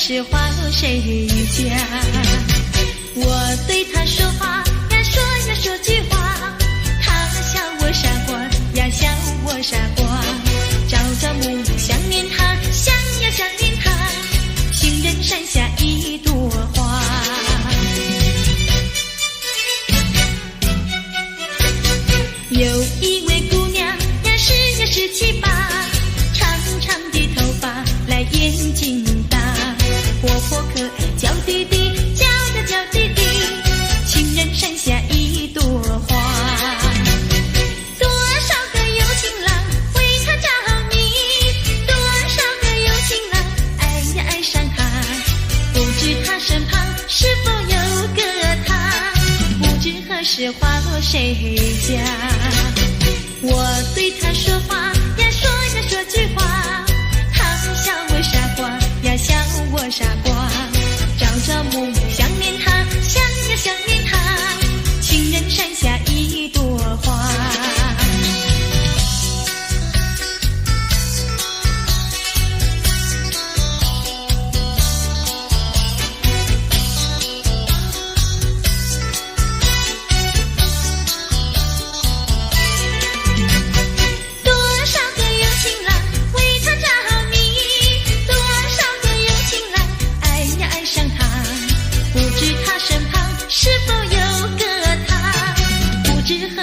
是话落谁家？我对他说话呀，说句话，他笑我傻瓜呀，笑我傻瓜。朝朝暮暮想念他，想呀想念他，情人山下一朵花。有一位姑娘呀，十七八，长长的头发来眼睛大，活泼可爱娇滴滴，娇滴滴，情人山下一朵花。多少个有情郎为她着迷，多少个有情郎爱呀爱上她，不知她身旁是否有个他，不知何时花落谁家。我对他说话呀，说句话，他笑我傻瓜呀，笑我傻瓜。朝朝暮暮想念他，想呀想念他，情人山下一朵花。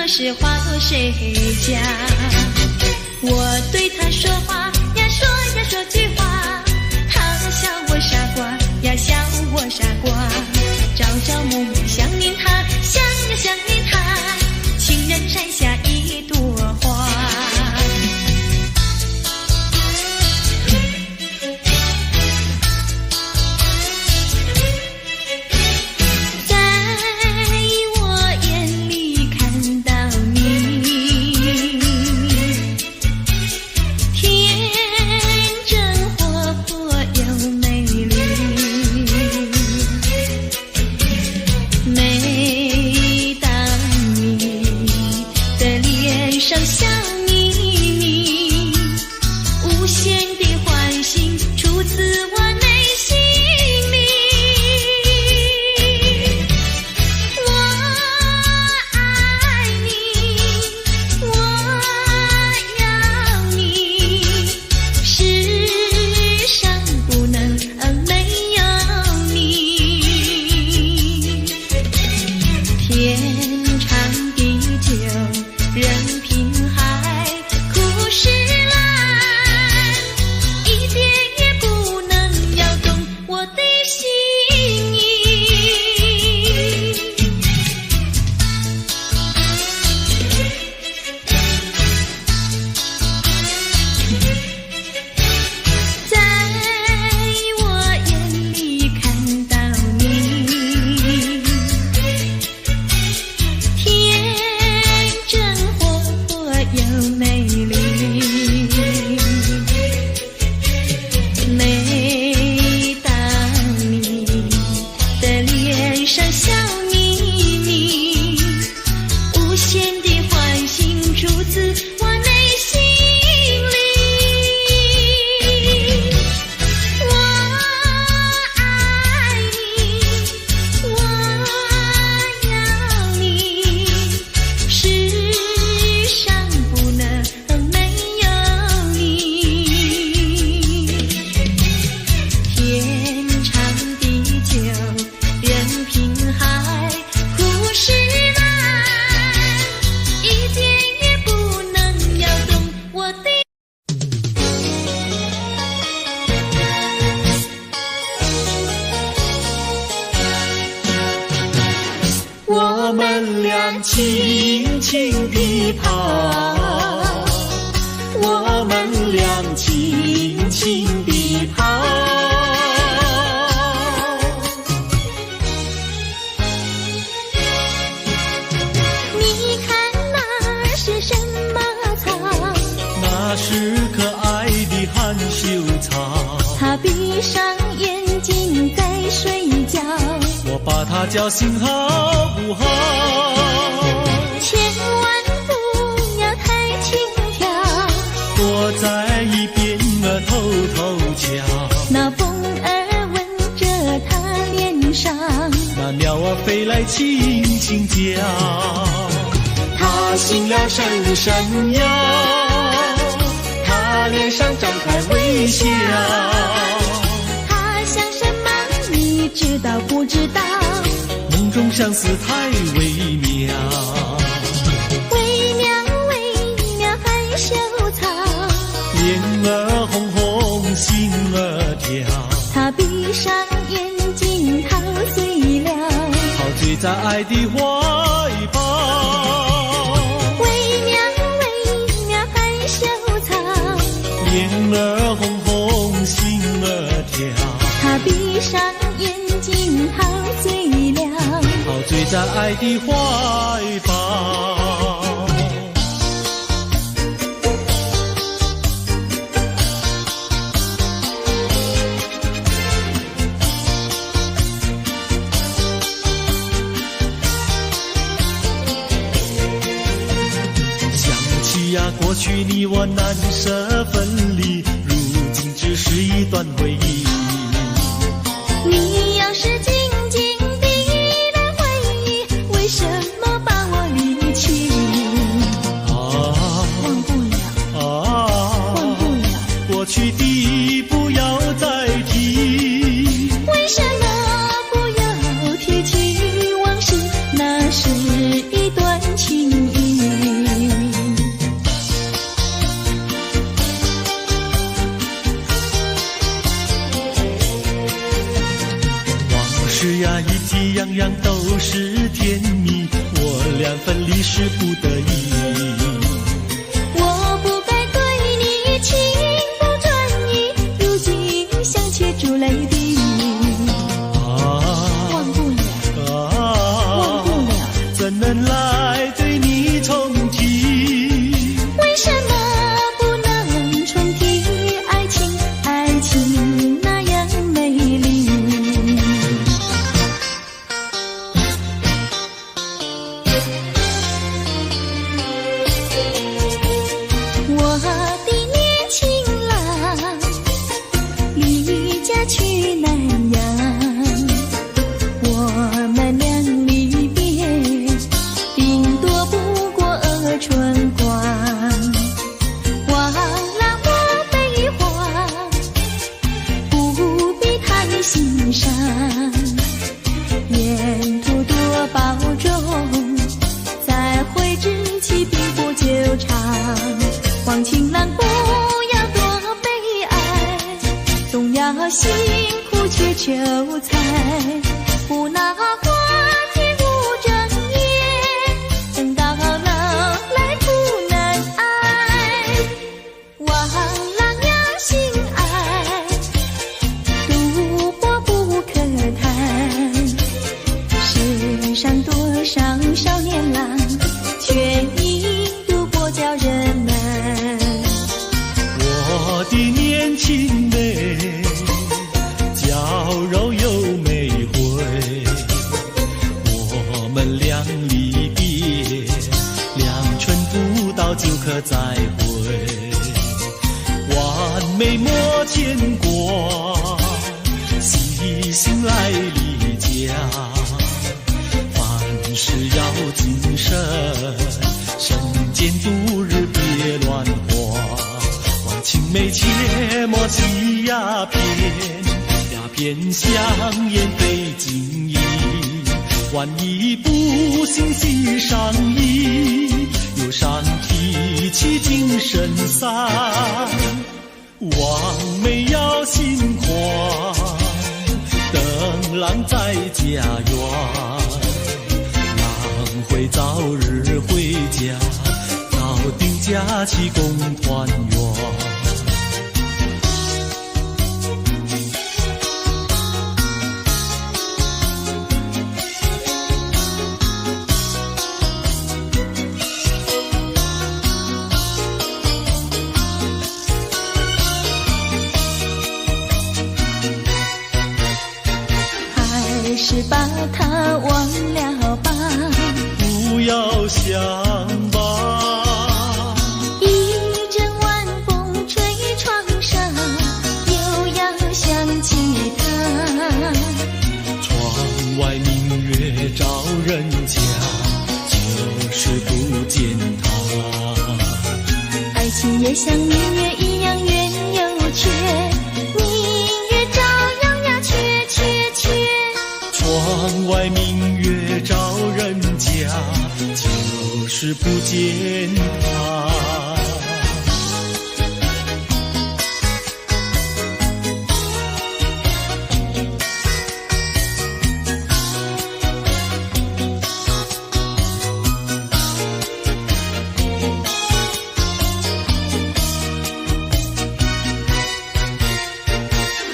是花落谁家？我对他说话呀，说句话，他笑我傻瓜呀，笑我傻瓜。朝朝暮暮想念他，想呀想念他，情人山下一朵花。我们俩轻轻地跑，我们俩轻轻地跑。你看那是什么草？那是可爱的含羞草。它闭上眼睛在睡觉，我把它叫醒好不好？千万不要太轻佻，躲在一边偷偷瞧。那风儿闻来轻轻叫。他醒了深深摇，他脸上张开微笑。他想什么你知道不知道？梦中相思太微妙，微妙微妙含羞草，脸儿红红心儿跳。他闭上眼睛陶醉了，陶醉在爱的怀抱。微妙微妙含羞草，脸儿红红心儿跳。他闭上眼睛陶醉了，陶醉在爱的怀抱。过去你我难舍分离，如今只是一段回忆。你要是静静地来回忆，为什么把我离弃？忘不了，忘不了，过去的不要再提。为什么不要提起往事？那是一段情谊。是呀，一起样样都是甜蜜，我俩分离是不得已。我不该对你情不转移，如今想起珠泪滴。忘不了，忘不了，怎能来对你重提？为什么不能重提爱情？爱情那样美丽。我的年轻郎离家去南洋，我们俩离别顶多不过春光。忘了我悲欢，不必太心伤，沿途多保重，再会之期并不久长。黄情郎不要多悲哀，总要辛苦去求财，不拿花天无正业，等到老来不难挨。望郎要心爱，赌博不可贪，世上多少少年郎，却因赌博叫人难。我的年轻妹，娇柔又美慧，我们俩离别，两春不到就可再会，完美莫牵挂，细心来离家，凡事要谨慎，身兼度日别乱花。青梅切莫吸鸦片，鸦片香烟非金银。万一不幸喜上衣，忧伤提起精神散。望梅要心宽，等郎在家园，郎会早日回家，早定假期共团圆。还是把它忘了吧，不要想吧，一整晚就是不见它。爱情也像明月一样圆又缺，明月照样呀缺缺缺。窗外明月照人家，就是不见它。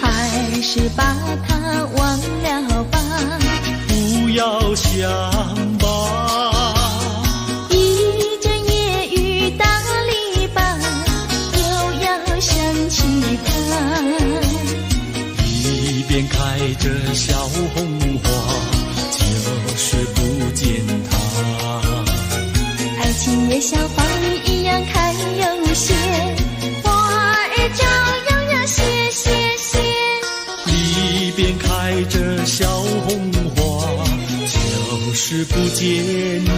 还是把它忘了吧，不要想吧，一阵夜雨打篱笆，又要想起它。一边开着小红花，就是不见它。爱情也像花儿一样开又谢，花儿照样呀谢谢谢。一边开着小红花，就是不见它。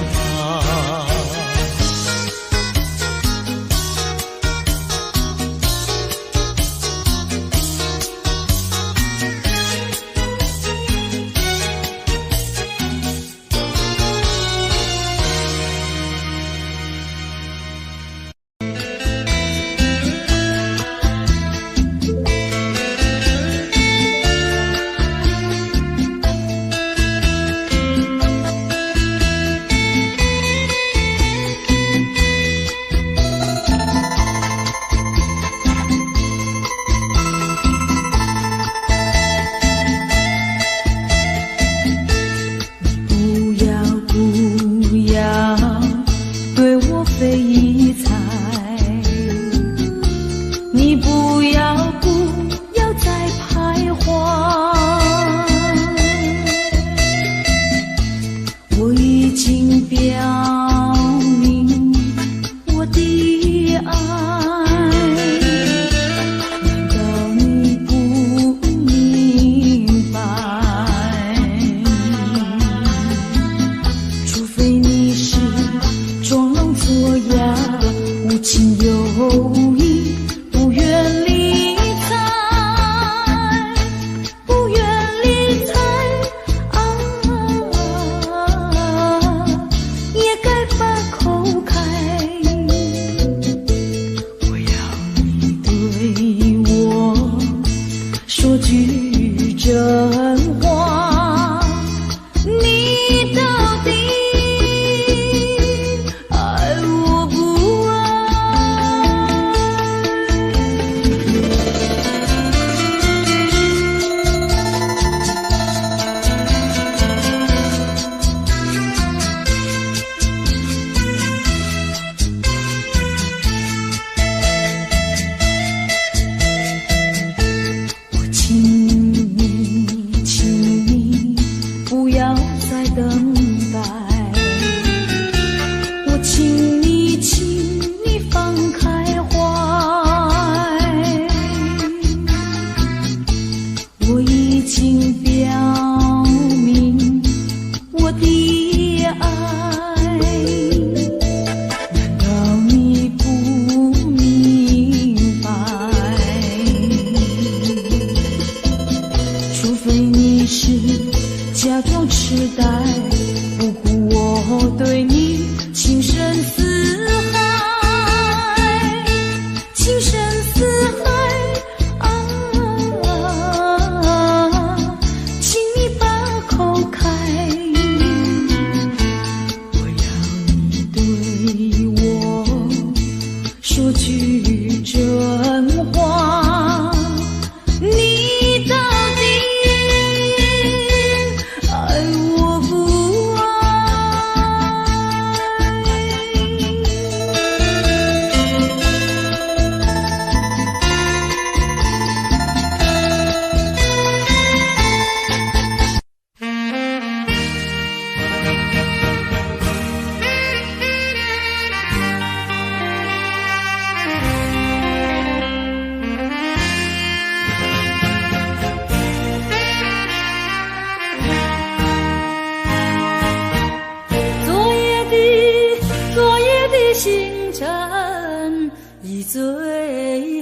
尘已坠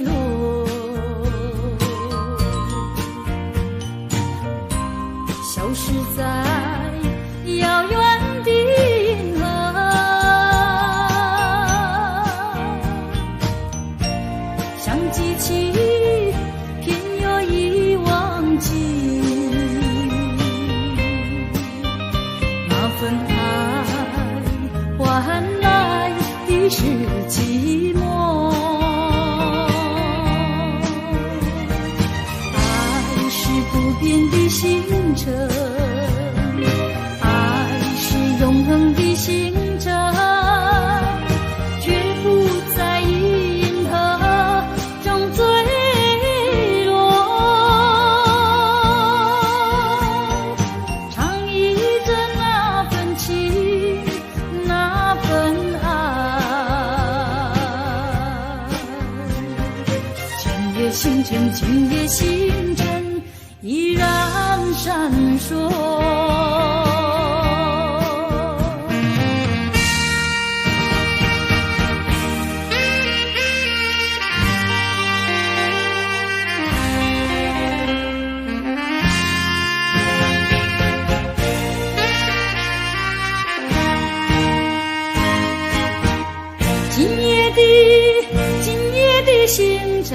落，消失在遥远的银河，像记起偏又已忘记那份爱换来的是寂寞。爱是不变的星辰，爱是永恒的星辰，绝不在银河中坠落。唱忆着那份情，那份爱，今夜星辰，今夜星辰依然闪烁。今夜的星辰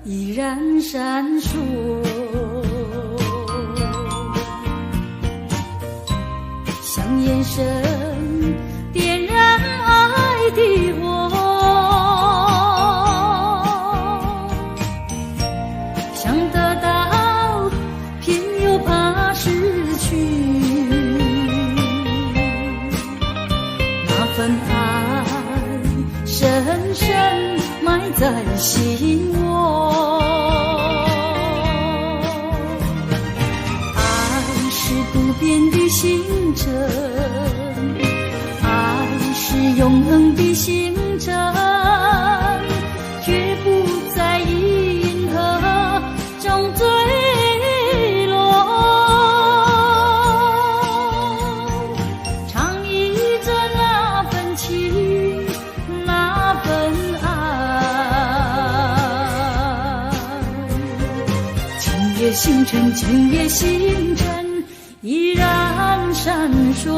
依然闪烁，像眼神点燃爱的火，想得到偏又怕失去，那份爱深深埋在心窝。爱是不变的星辰，爱是永恒的星辰，绝不在银河中坠落。唱忆着那份情，那份爱，今夜星辰，今夜星辰依然闪烁。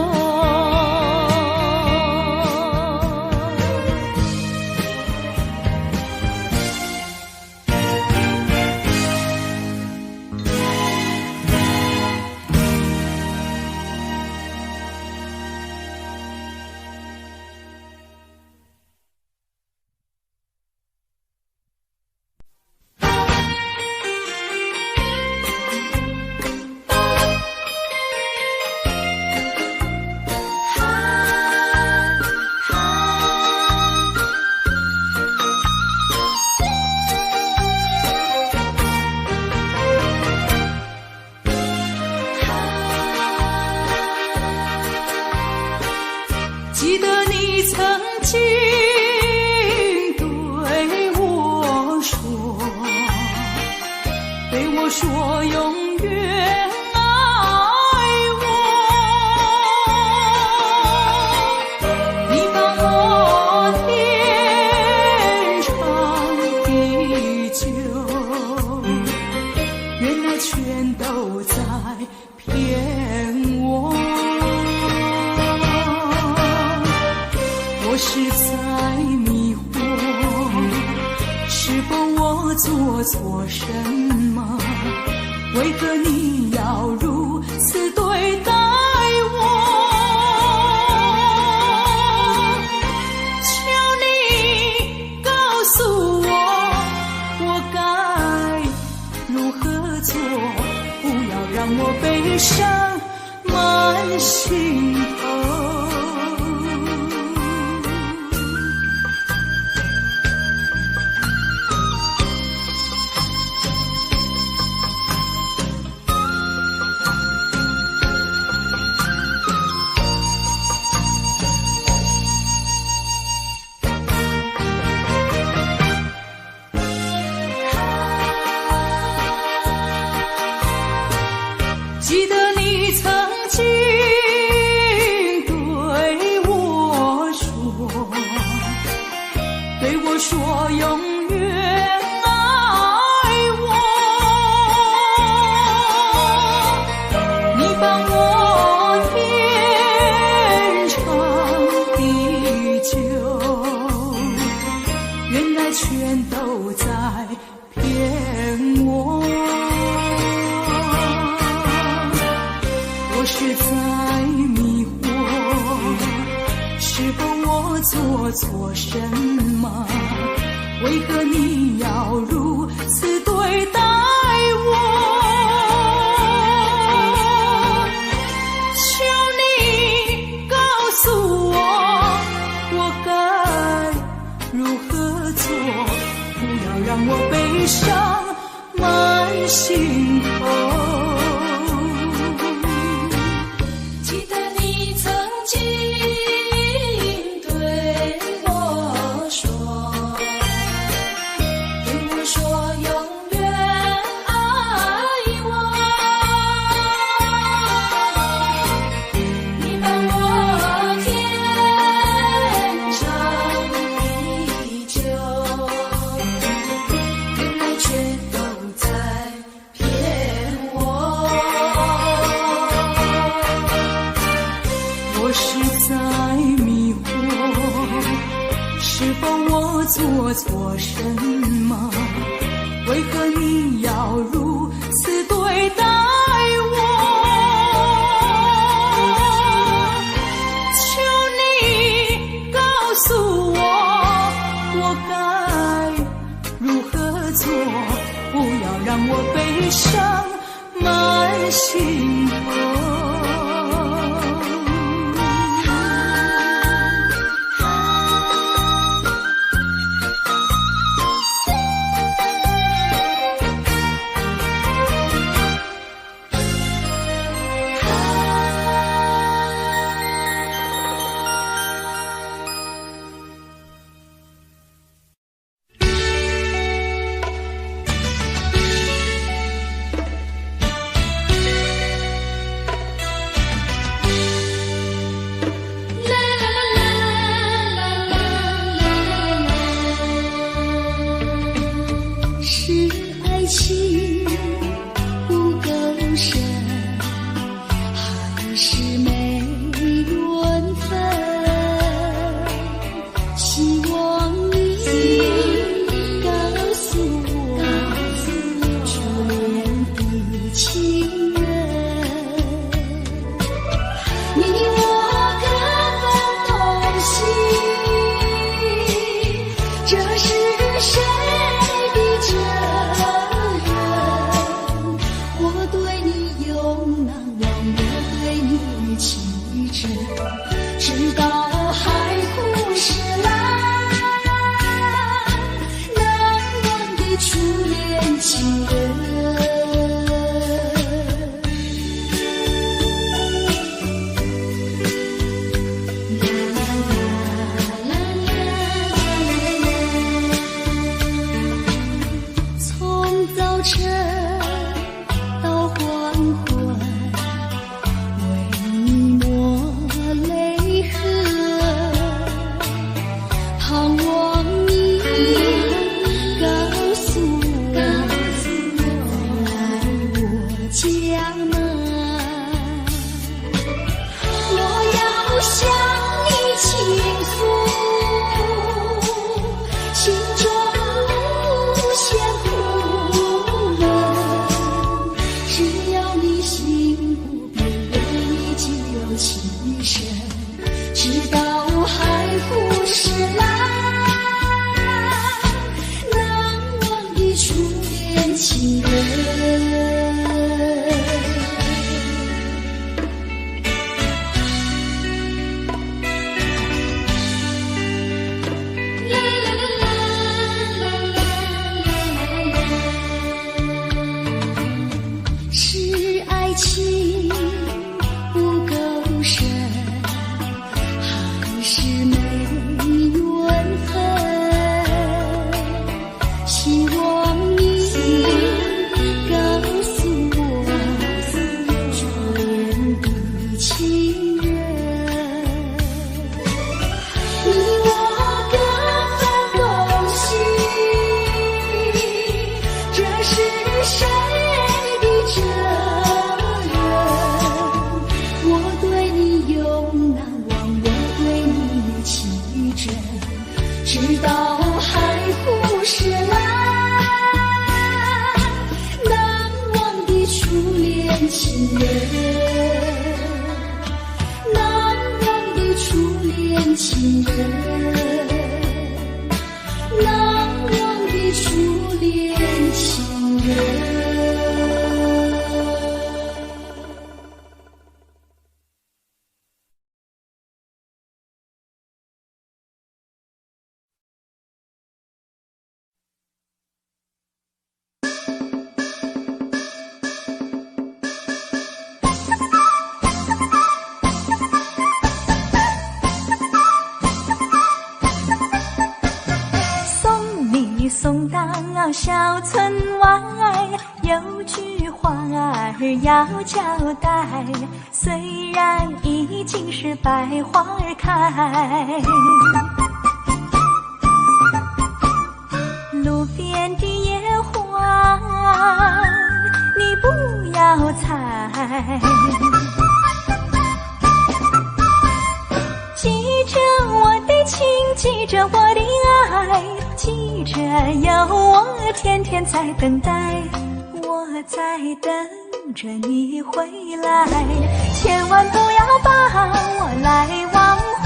记得你曾经对我说永远爱我，你把我天长地久，原来全都在骗我。我是在迷惑，是否我做错什么？为何你要如此对待我？求你告诉我，我该如何做？不要让我悲伤满心头。记得你曾经对做错什么？为何你要如此对待我？求你告诉我，我该如何做？不要让我悲伤满心头。做错什么？为何你要如此对待我？求你告诉我，我该如何做？不要让我悲伤满心头。情人。送到小村外，有句话儿要交代，虽然已经是百花儿开，路边的野花你不要采，记着我的情，记着我的爱，记着有我天天在等待，我在等着你回来，千万不要把我来忘怀。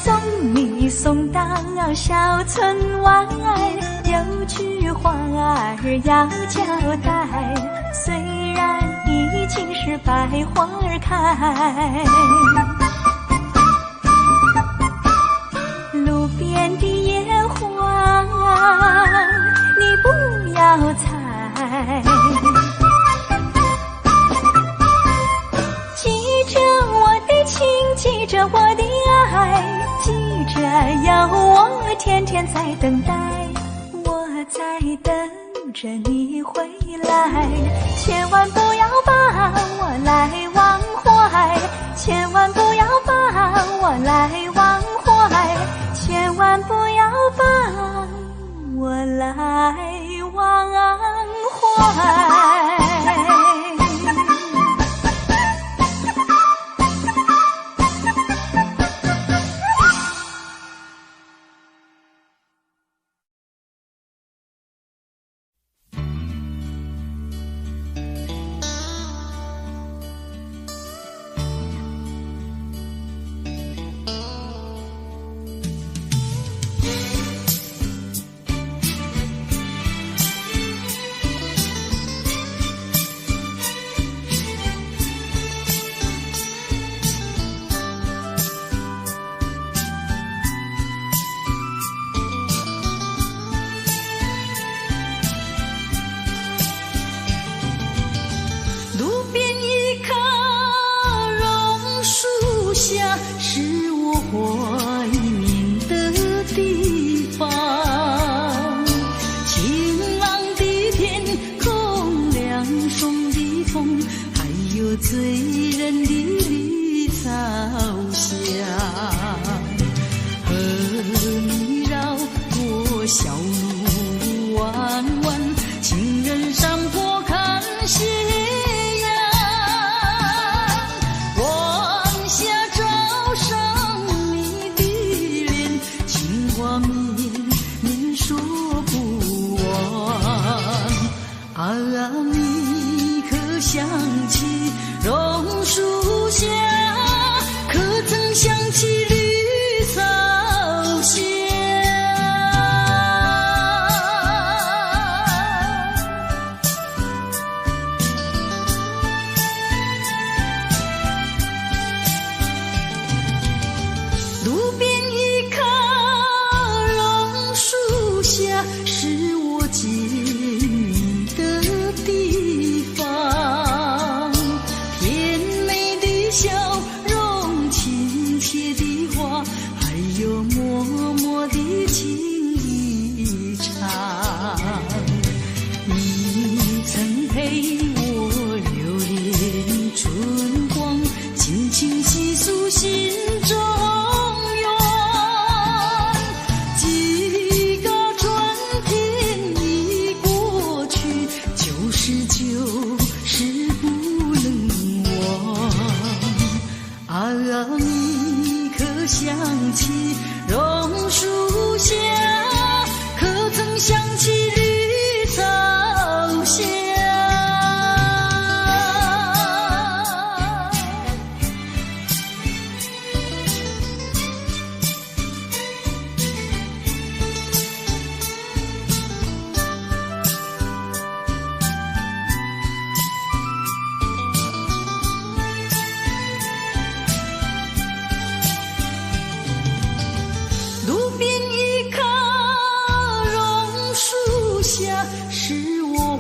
送你送到小村外，有句话儿要交代，虽然已经是百花儿开，路边的野花你不要采，记着我的情，记着我的爱，记着有我天天在等待，我在等着你回来，千万不要把我来忘怀，千万不要把我来忘怀，千万不要把我来忘怀。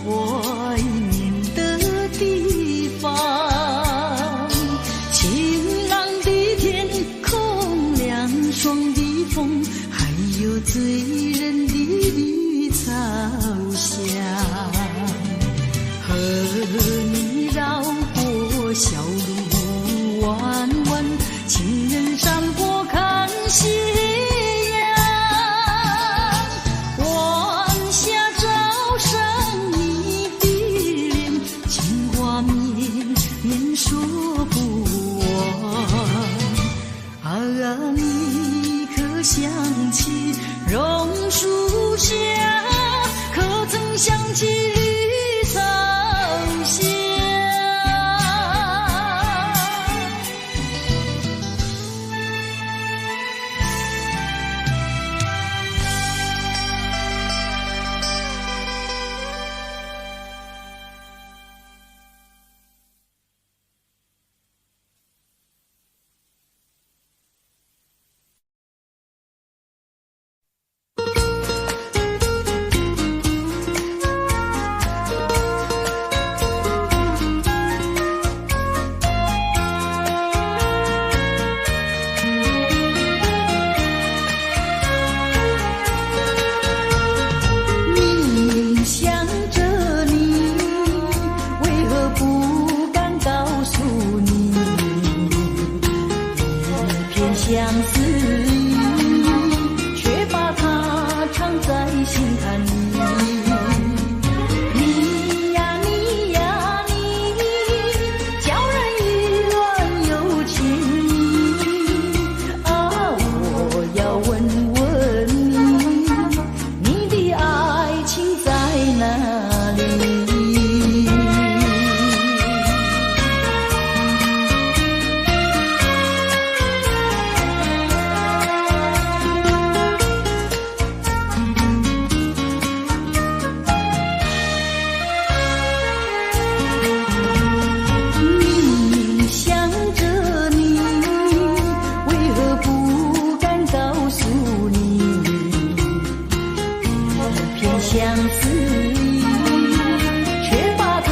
怀念的地方，你绕过小路弯弯，情人山坡看夕阳，晚霞照上你的脸，情话绵绵说不完。你可想起榕树下，可曾想起绿草香？相思意，却把它藏在心坎里。你呀你呀你，叫人意乱又情迷啊！我要问问你，你的爱情在哪里？相思意，却把它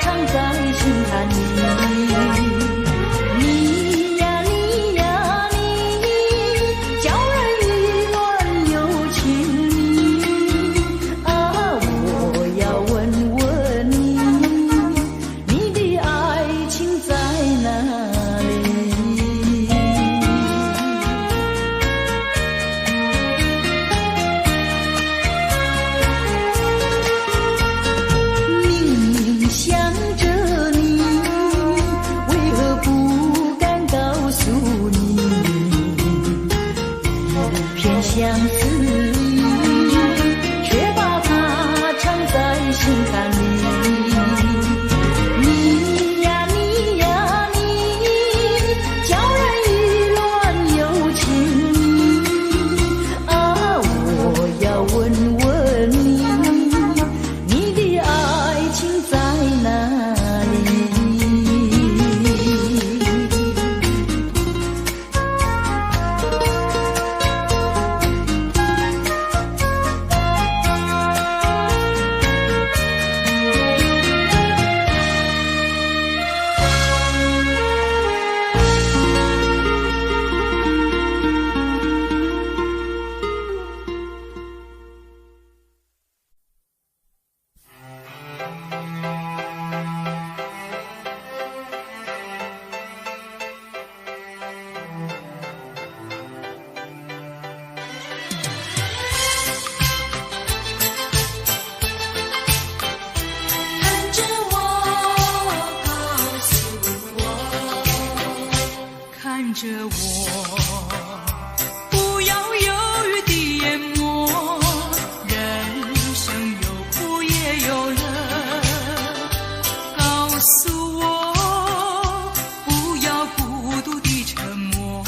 藏在心坎里。你呀你呀你，叫人意乱又情迷啊！我要问问你，你的爱情在哪里？相思意，却把它藏在心坎里。你呀你呀你，叫人意乱又情迷啊！我要问问你，你的爱情在哪里？看着我，不要犹豫地淹没，人生有苦也有乐。告诉我，不要孤独地沉默，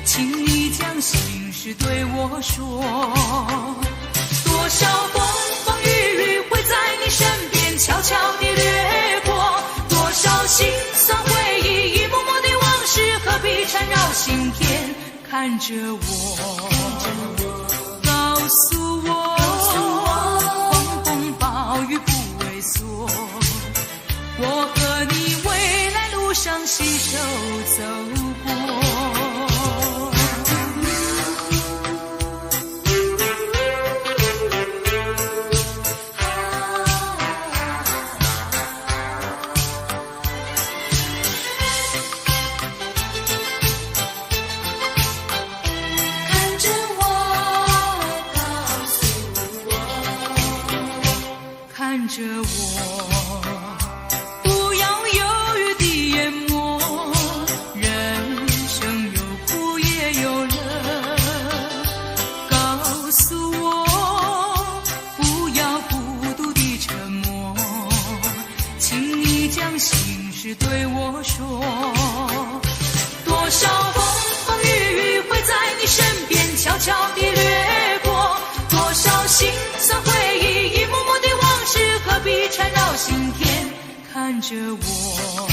请你将心事对我说。多少风风雨雨会在你身边悄悄地掠过，多少心酸回忆一幕幕的往事何必缠绕心田。看着我，告诉我，风风暴雨不畏缩，我和你未来路上携手走过。看着我，不要犹豫地淹没。人生有苦也有乐，告诉我不要孤独地沉默，请你将心事对我说。多少风风雨雨会在你身边悄悄地掠过，多少心酸回忆一幕幕的往事何必缠绕心田。看着我，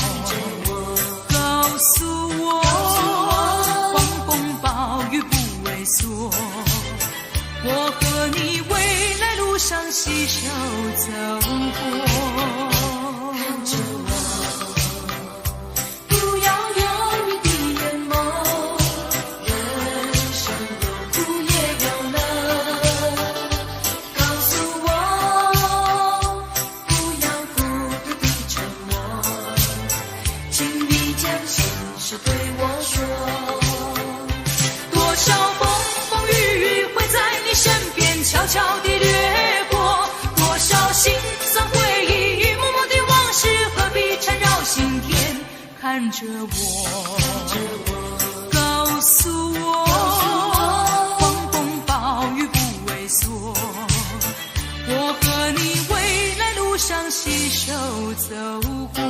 告诉我狂风暴雨不畏缩，我和你未来路上携手走过。悄悄地掠过，多少心酸回忆一幕幕的往事何必缠绕心田。看着我，告诉我狂风暴雨不畏缩，我和你未来路上携手走过。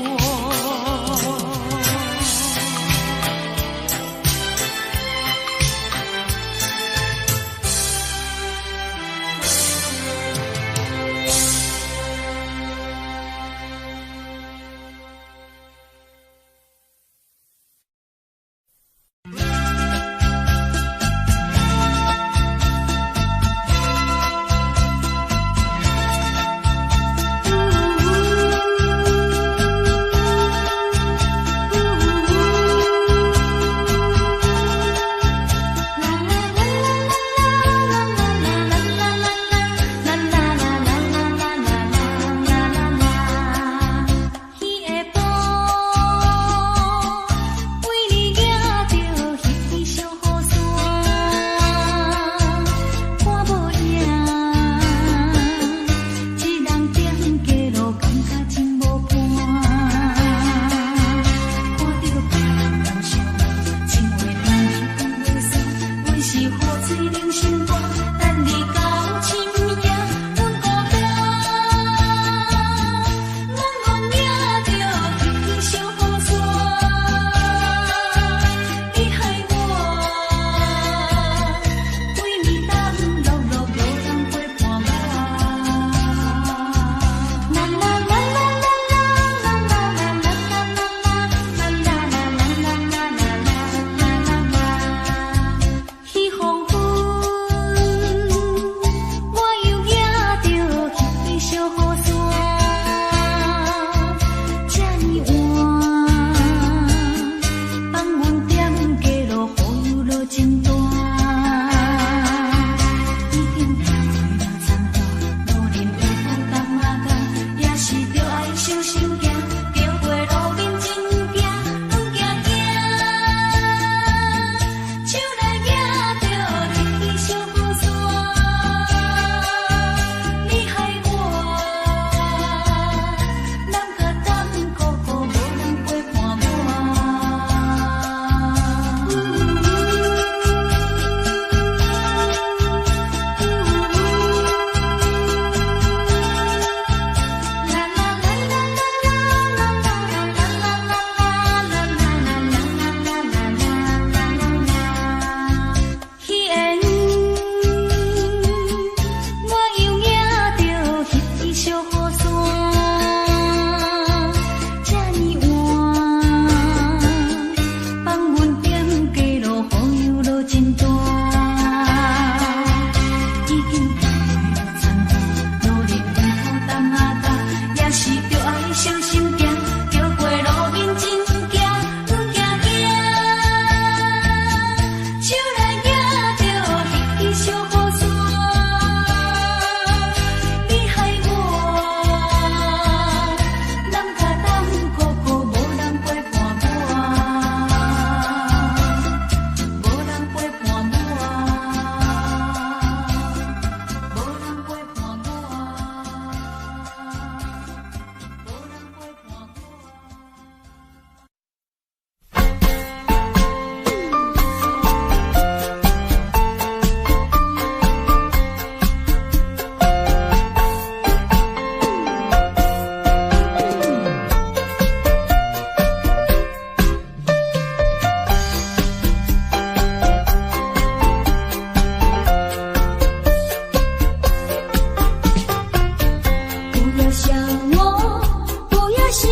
想我，不要想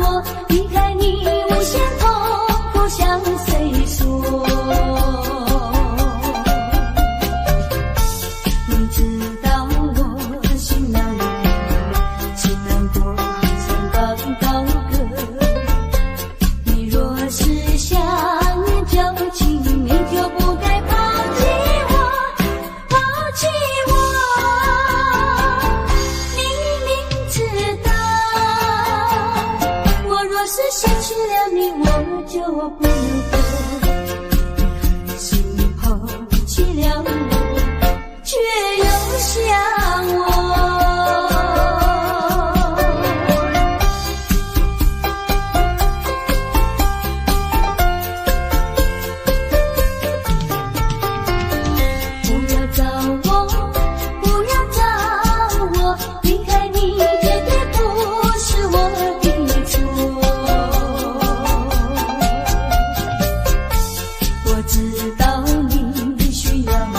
我，离开你无限痛苦向谁说？你知道我心难过，心难过像刚高歌。你若是想念旧情，你就不该抛弃我，抛弃我。你明知道，我若是失去了你，我就不能够。心抛弃了我，却又想我。不要找我，不要找我，离开你绝对不是我的错。我知道你需要我，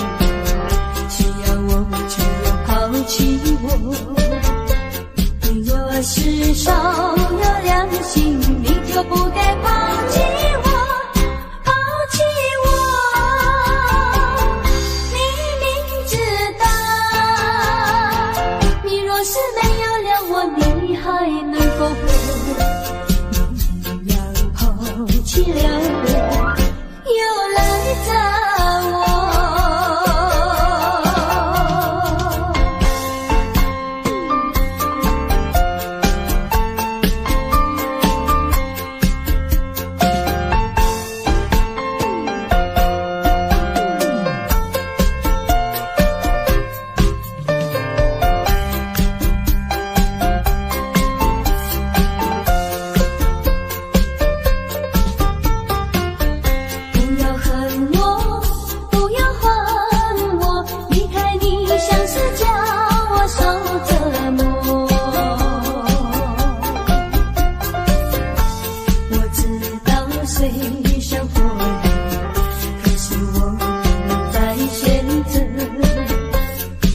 需要我却又抛弃我。你若是少有良心，你就不该抛弃我，抛弃我。你明知道，你若是没有了我，你还能够活？你要抛弃了我，又来找我。不要恨我，不要恨我，离开你像是叫我受折磨。我知道谁想过你，可是我不再选择。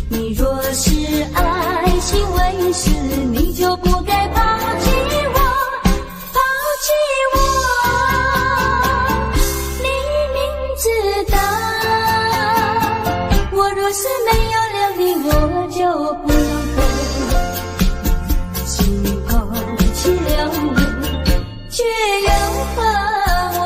你若是爱心为实，你就不该抛弃我，抛弃我。你明知道，我若是没有了你，我就不能够。心抛弃了我，却又恨我。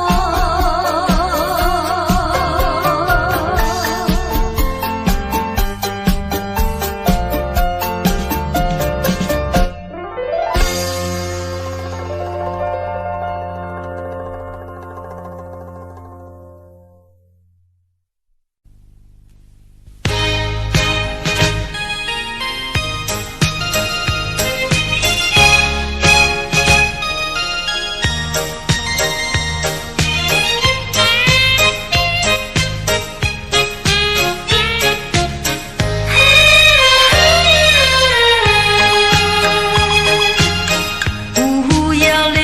不要流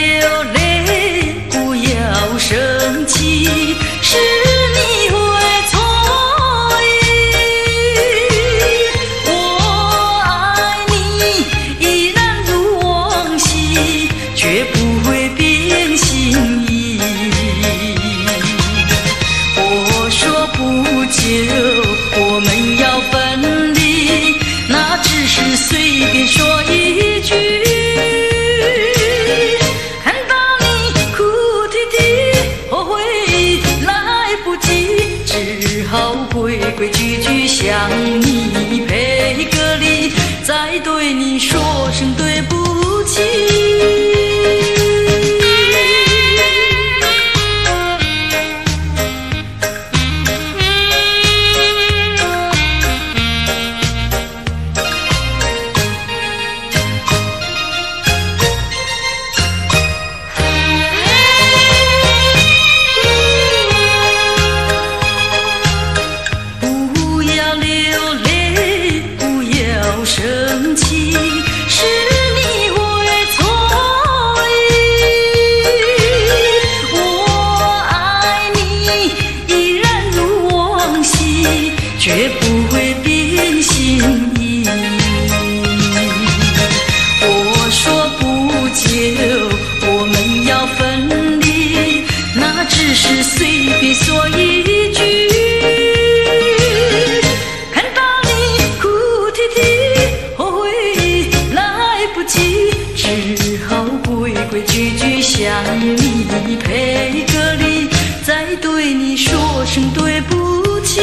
泪，不要生气，是你会错意。我爱你依然如往昔，绝不会变心意。我说不久我们要分离，那只是随便说一句。看到你哭啼啼，后悔来不及，只好规规矩矩向你赔个礼，再对你说声对不起。不要流泪，不要生气，是你，佩格里，再对你说声对不起。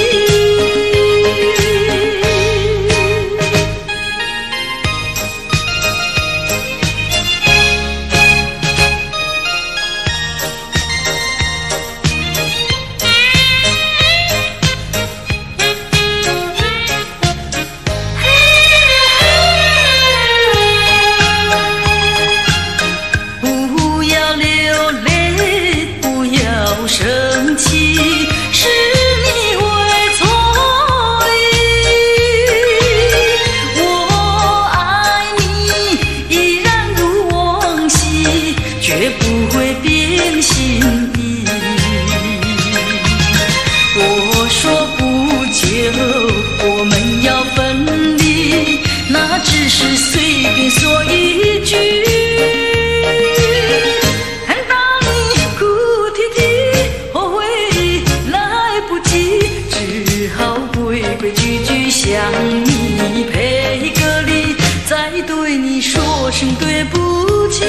生气是你会错意，我爱你依然如往昔，绝不会变心意。我说不久我们要分离，那只是随便说一句。想你，佩格里，再对你说声对不起。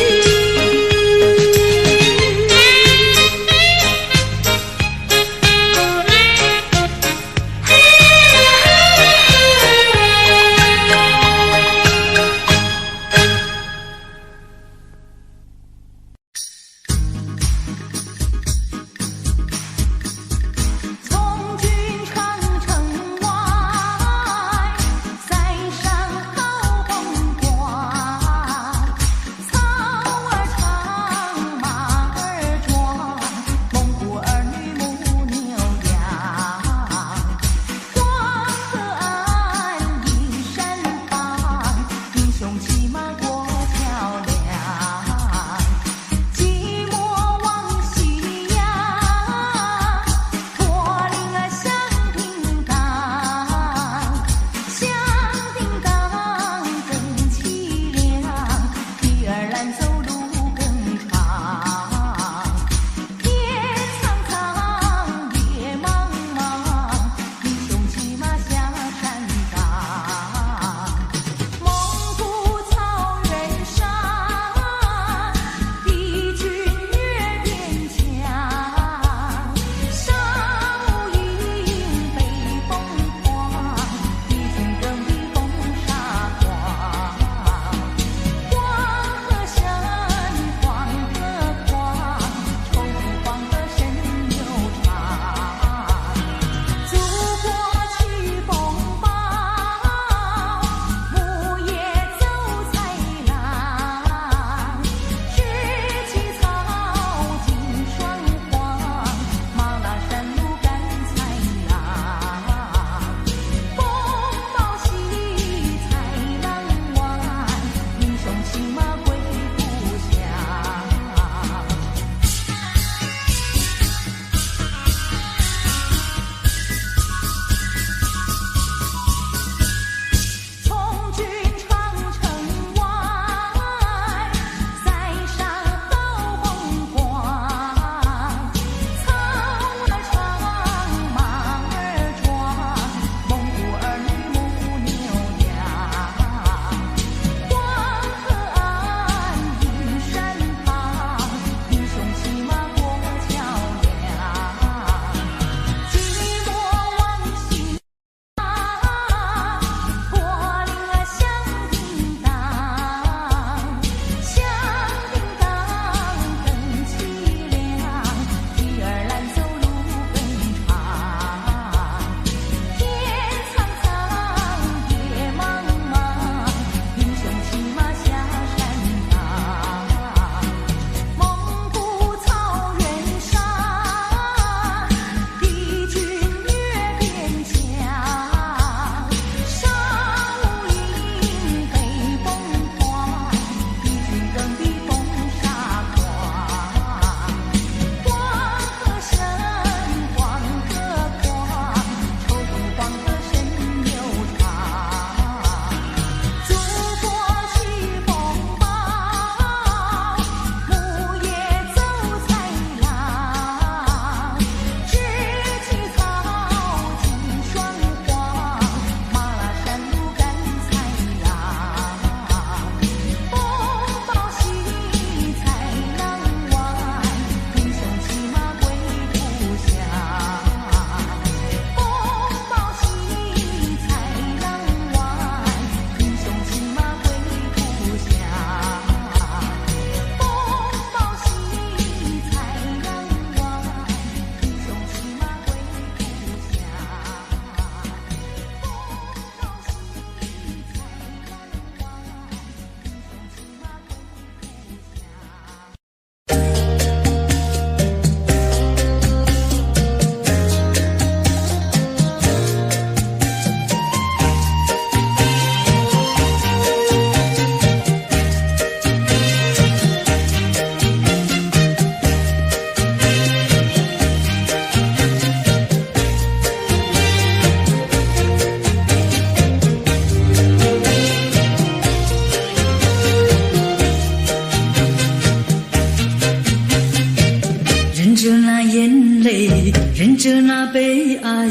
忍着那悲哀，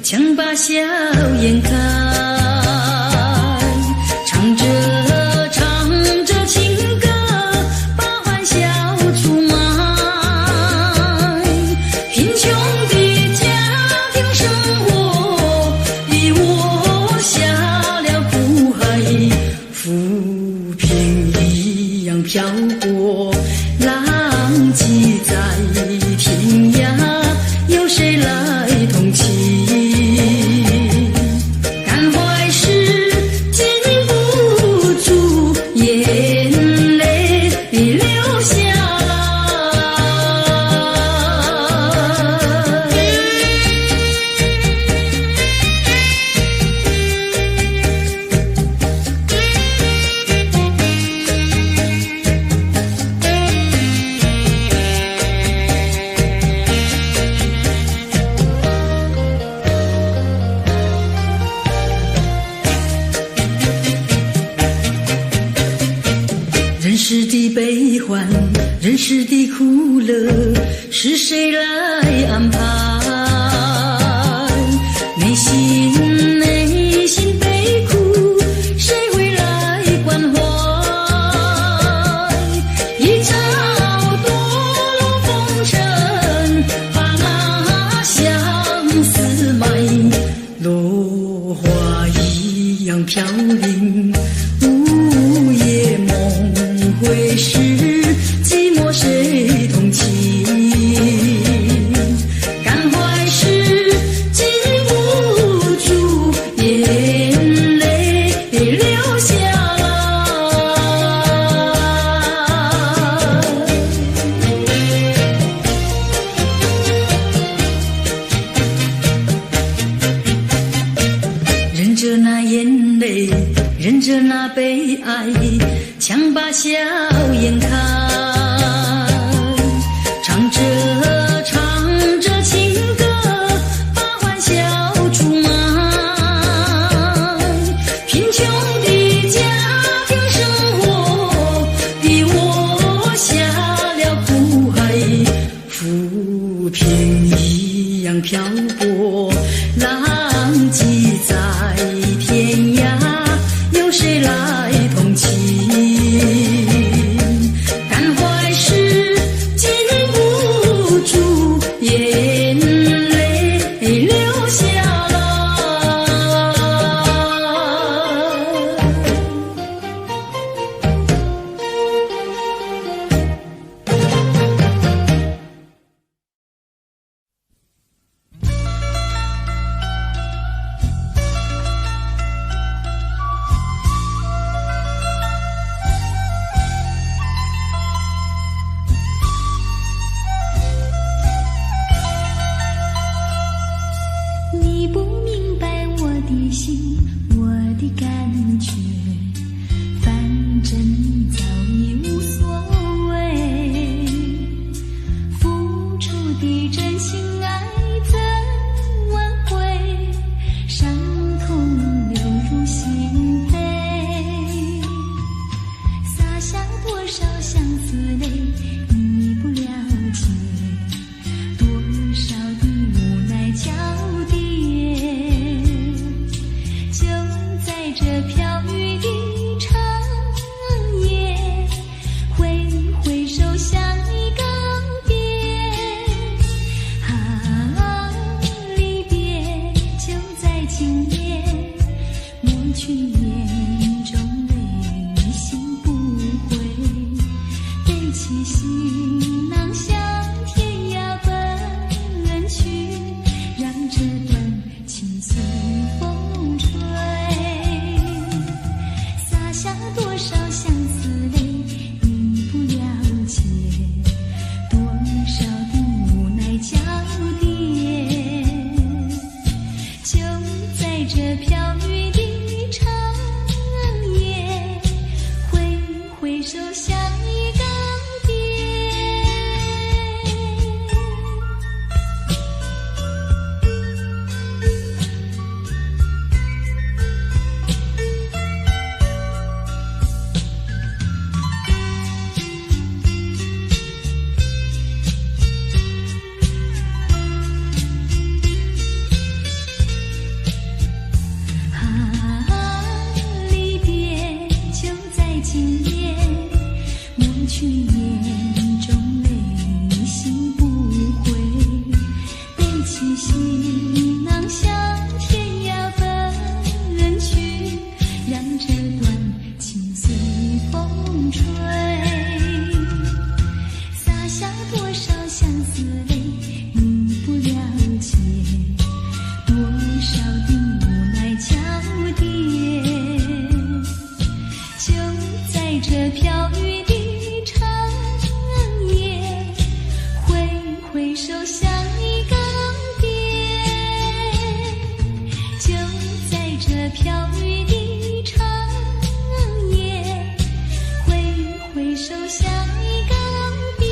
强把笑颜开，唱着情歌，把欢笑出卖。贫穷的家庭生活逼我下了苦海，浮萍一样飘过，浪迹在天涯，有谁来同情？感怀时禁不住眼泪流下人世的悲欢，人世的苦乐，是谁来安排？内心悲苦，谁会来关怀？一朝堕落风尘，把那相思埋，落花一样飘零，午夜梦回时，寂寞谁同情？感怀时禁不住眼泪流下来。忍着那眼泪，忍着那悲哀，强把笑颜开，唱着情歌，把欢笑出卖。贫穷的家庭生活逼我下了苦海，浮萍一样漂泊，浪迹在天涯，有谁来同情？感怀时禁不住眼泪流下来。你不明白我的心，我的感觉，反正你早已无所谓。付出的真心爱怎挽回？伤痛流入心扉，洒下多少相思泪，你不了解，多少的无奈交叠。就在这飘雨的长夜，挥手向你告别。离别就在今夜，抹去眼中泪，心不悔。背起行囊向天涯奔去，让这段情随风吹。洒下多少相思泪，你不了解，多少的无奈交叠。就在这飘雨的长夜，挥手向你告别。今夜，抹去眼中泪，心不悔，背起行囊向天涯奔去，让这段情随风吹，洒下多少相思泪，你不了解，多少的无奈交叠，就在这飘雨的长夜，挥挥手向你告别，就在这飘雨的长夜，挥挥手向你告别。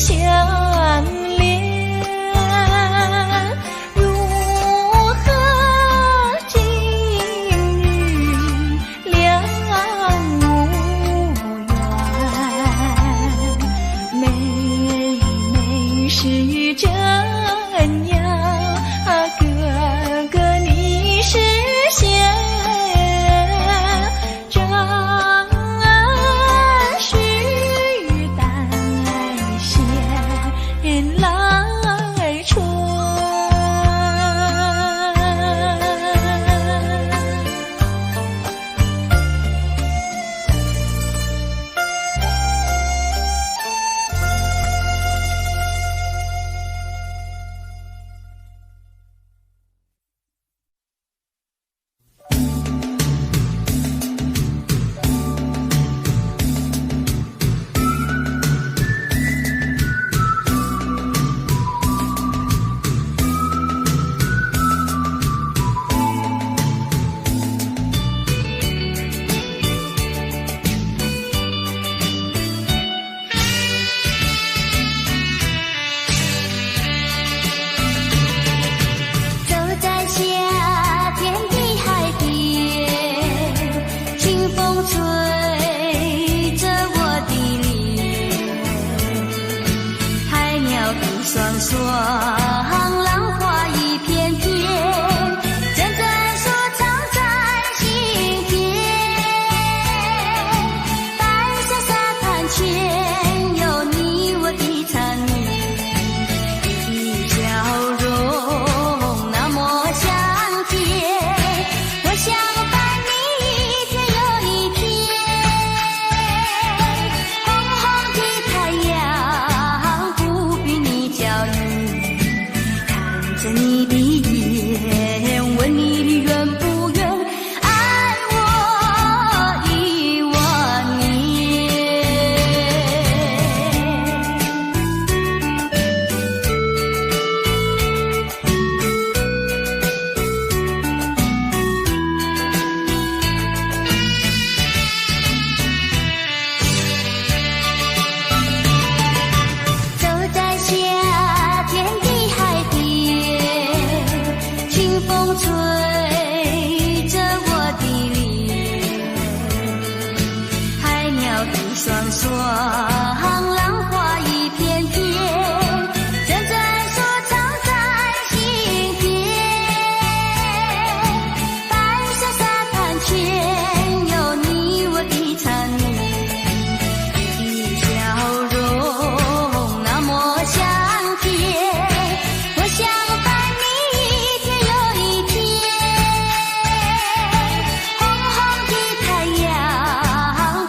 相恋，如何今日两无缘？妹妹是真呀，哥哥你是仙，张须带线来春。走在夏天的海边，清风吹着我的脸，海鸟吐双双，浪花一片片，阵阵说唱在心间。白色沙滩前有你我的缠绵，你的笑容那么香甜，我想伴你一天又一天。红红的太阳不比你娇艳，看着你的眼，问你愿不愿爱我10000年。走在夏天的海边，清风吹着我的脸，海鸟吐双双，浪花一片片，阵阵说唱在心间。白色沙滩前有你我的缠绵，你的笑容那么香甜，我想伴你一天又一天。红红的太阳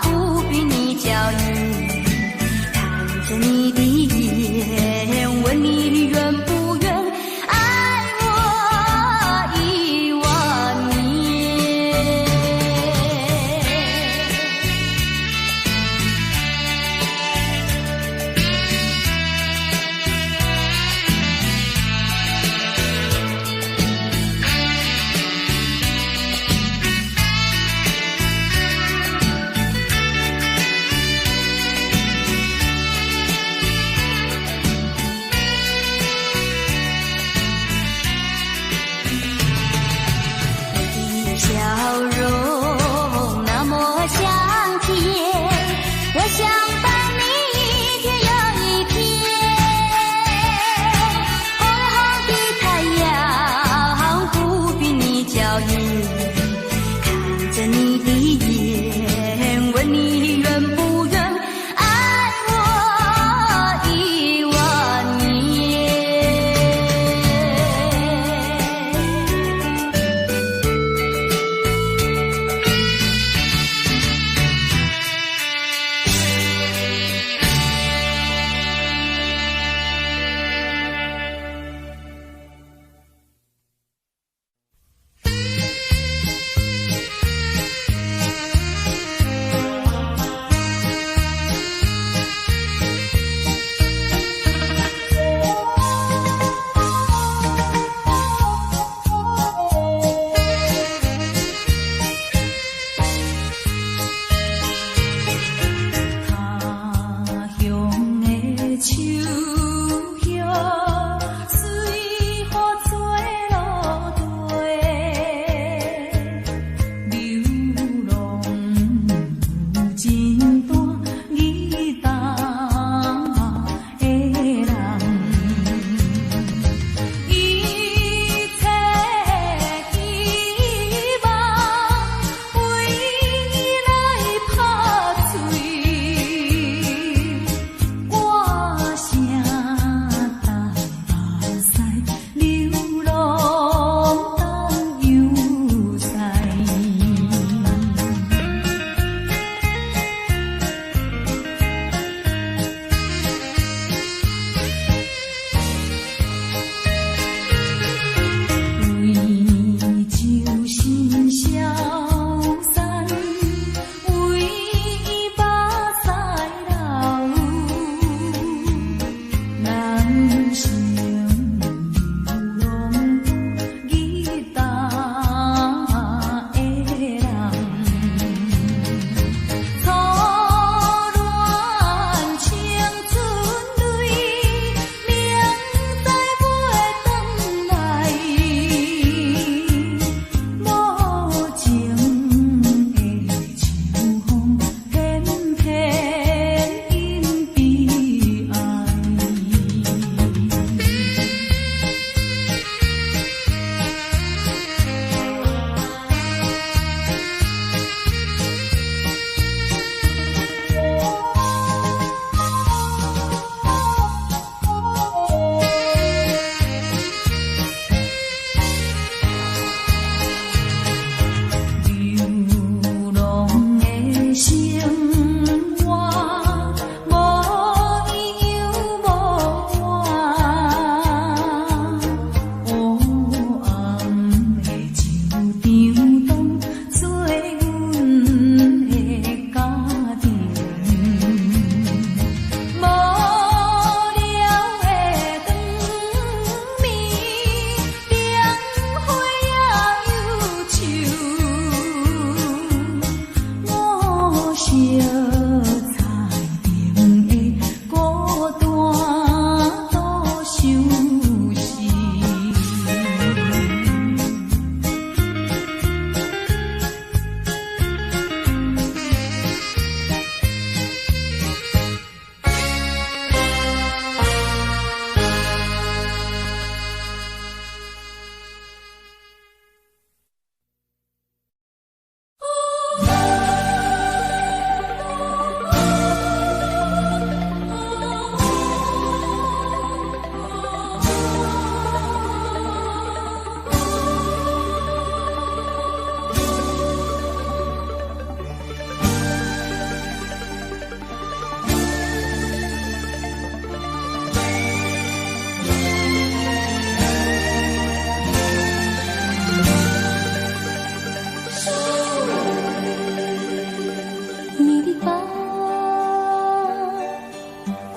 不比你娇艳，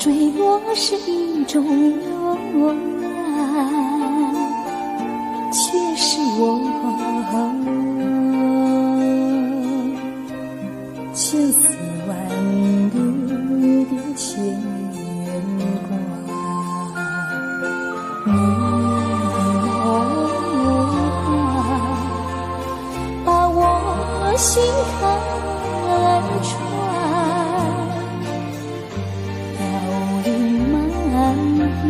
坠落是一种勇敢，却是我千丝万缕的牵挂。你把我心看穿，飘零满地，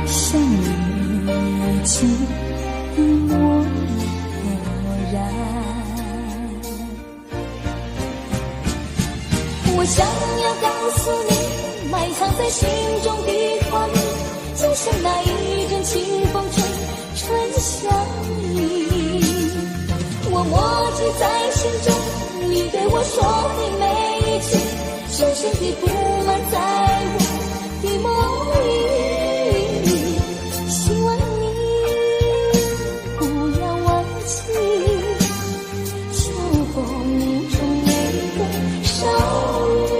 像你记的漠然。我想要告诉你，埋藏在心中的画面，就像那一阵清风吹，春相依。我默记在心中，你对我说的每一句，深深地布满在我的梦里。希望你不要忘记，秋风中那个少女。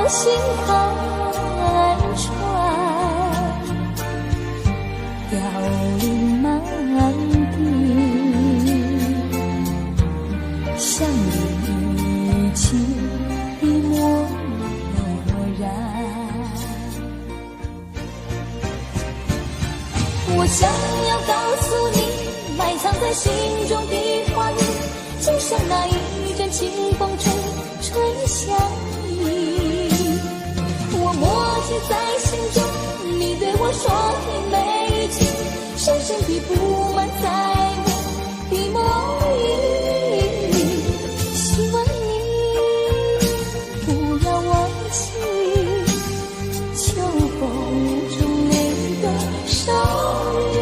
心看穿，飘零满地，像你记的漠然。我想要告诉你，埋藏在心中的画面，就像那一阵清风吹，春相依。我默记在心中，你对我说的每一句，深深地布满在我的梦里。希望你不要忘记，秋风中那个少女。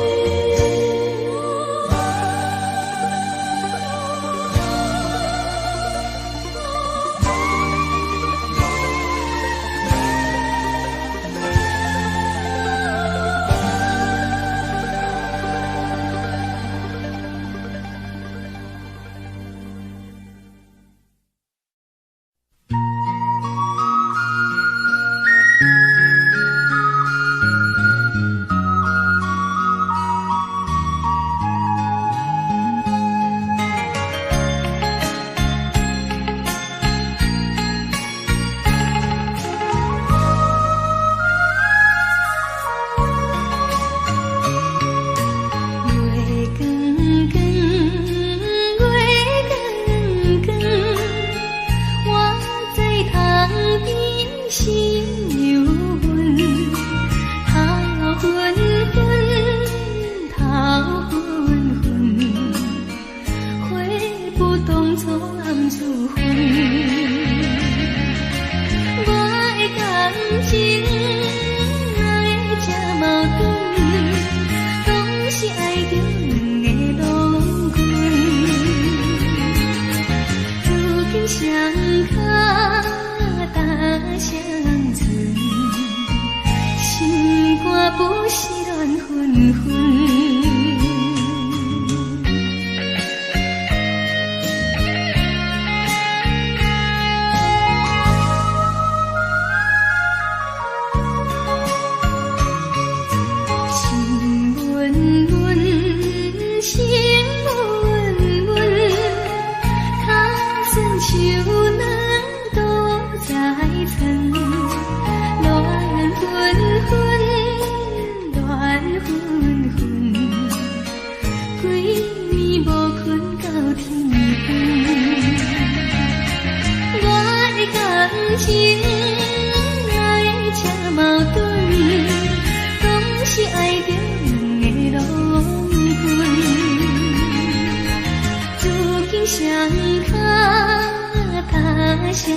相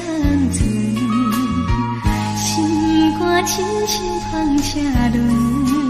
存，心轻轻放下轮。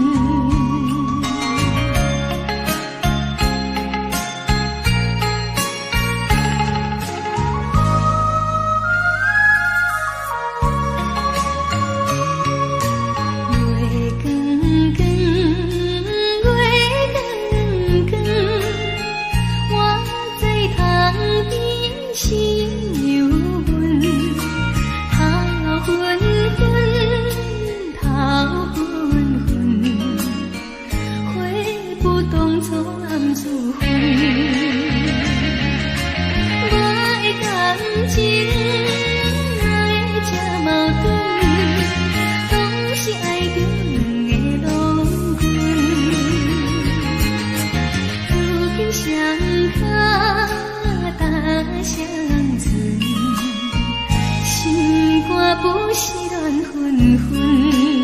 不是乱纷纷。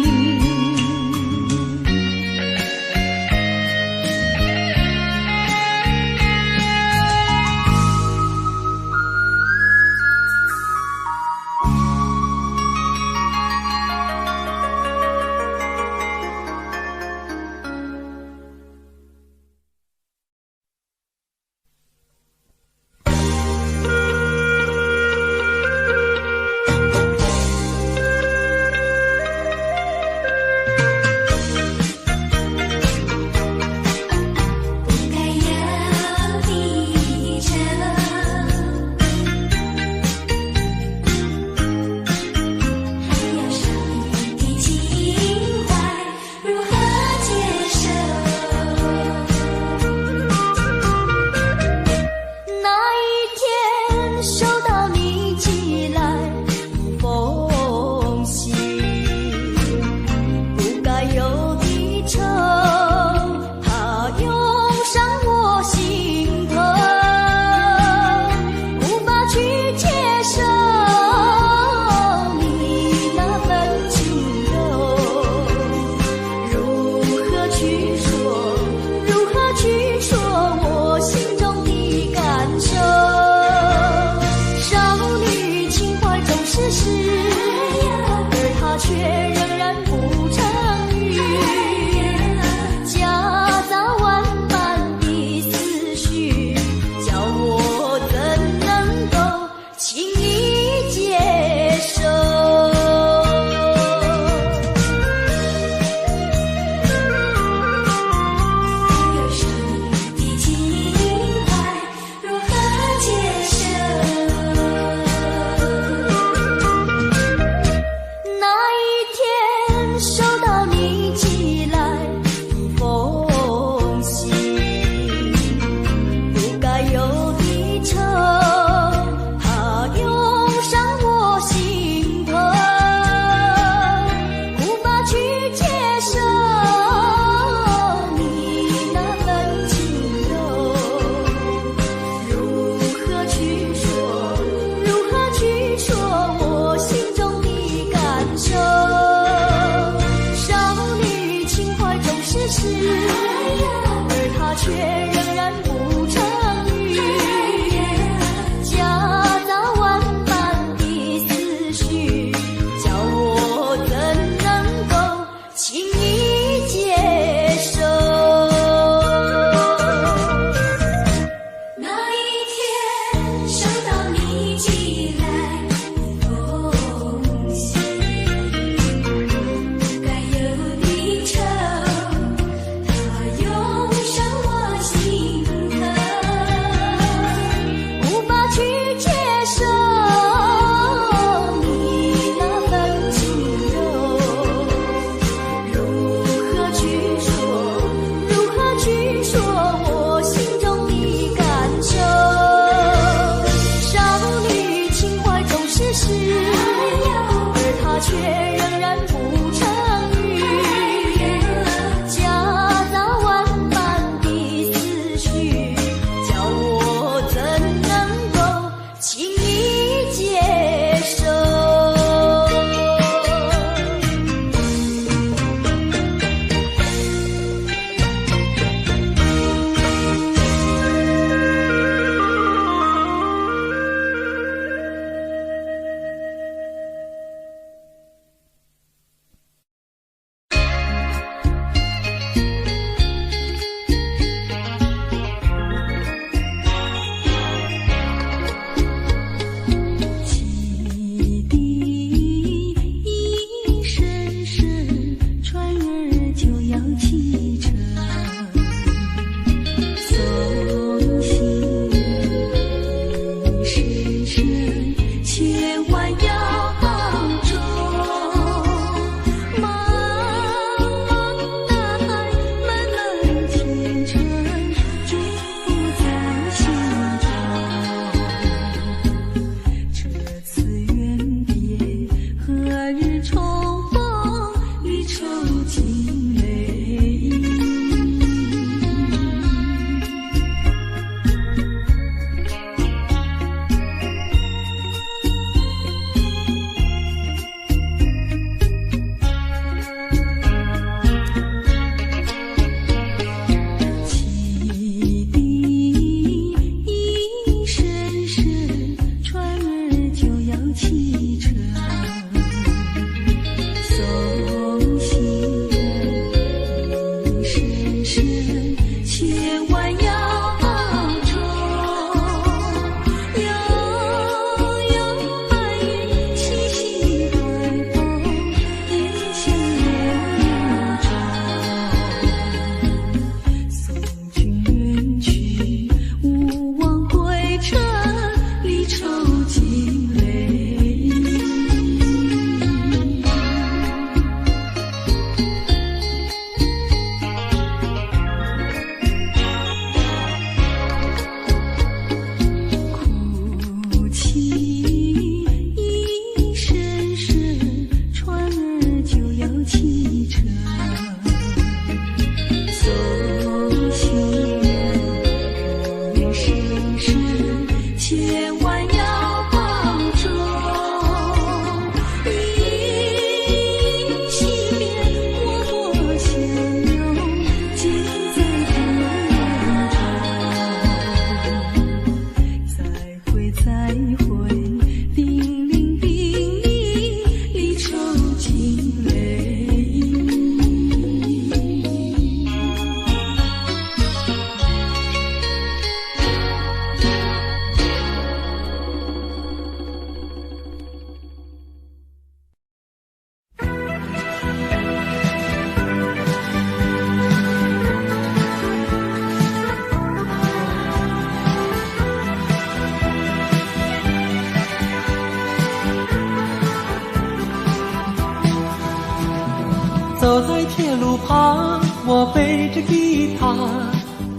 走在铁路旁，我背着吉他，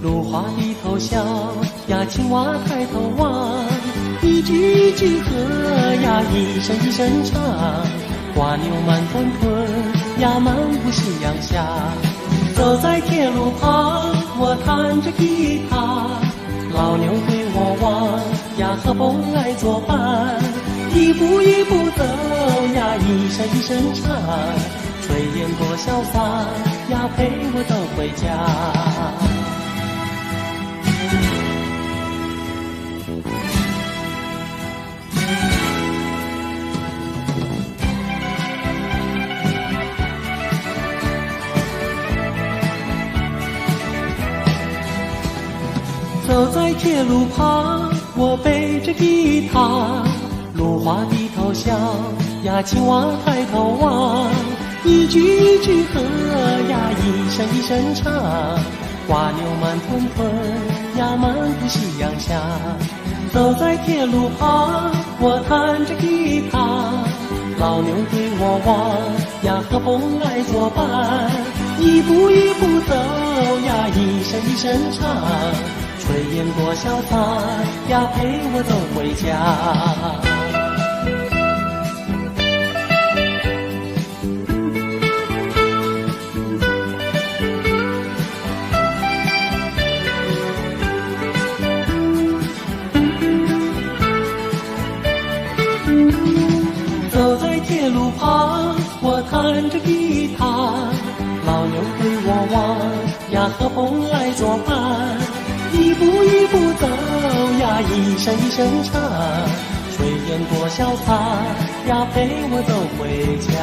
芦花低头笑呀，青蛙抬头望，一句一句和呀，一声一声唱，瓜牛慢吞吞呀，漫步夕阳下。走在铁路旁，我弹着吉他，老牛对我望呀，和风来作伴，一步一步走呀，一声一声唱，炊烟多潇洒呀，陪我走回家。走在铁路旁，我背着吉他，芦花低头笑呀，青蛙抬头望，一句一句和呀，一声一声唱，瓜牛慢吞吞呀，漫步夕阳下。走在铁路旁，我弹着吉他，老牛对我望呀，和风来作伴，一步一步走呀，一声一声唱，炊烟多潇洒呀，陪我走回家。走在铁路旁，我弹着吉他，老牛对我望呀，和风来作伴，一步一步走呀，一声一声唱，炊烟多潇洒呀，陪我走回家。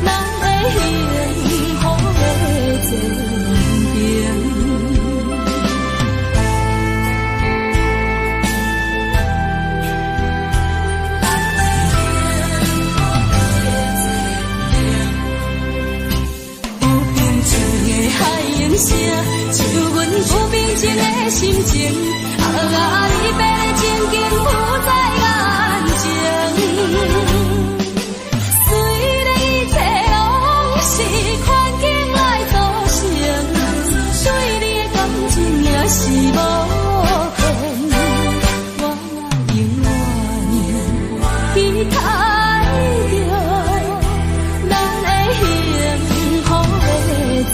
咱的幸福的前声，像阮无平静的心情。啊，离别的情景浮在眼前。虽然一切拢是环境来造成，对你的感情也是无限。我永远期待着咱的幸福的前程。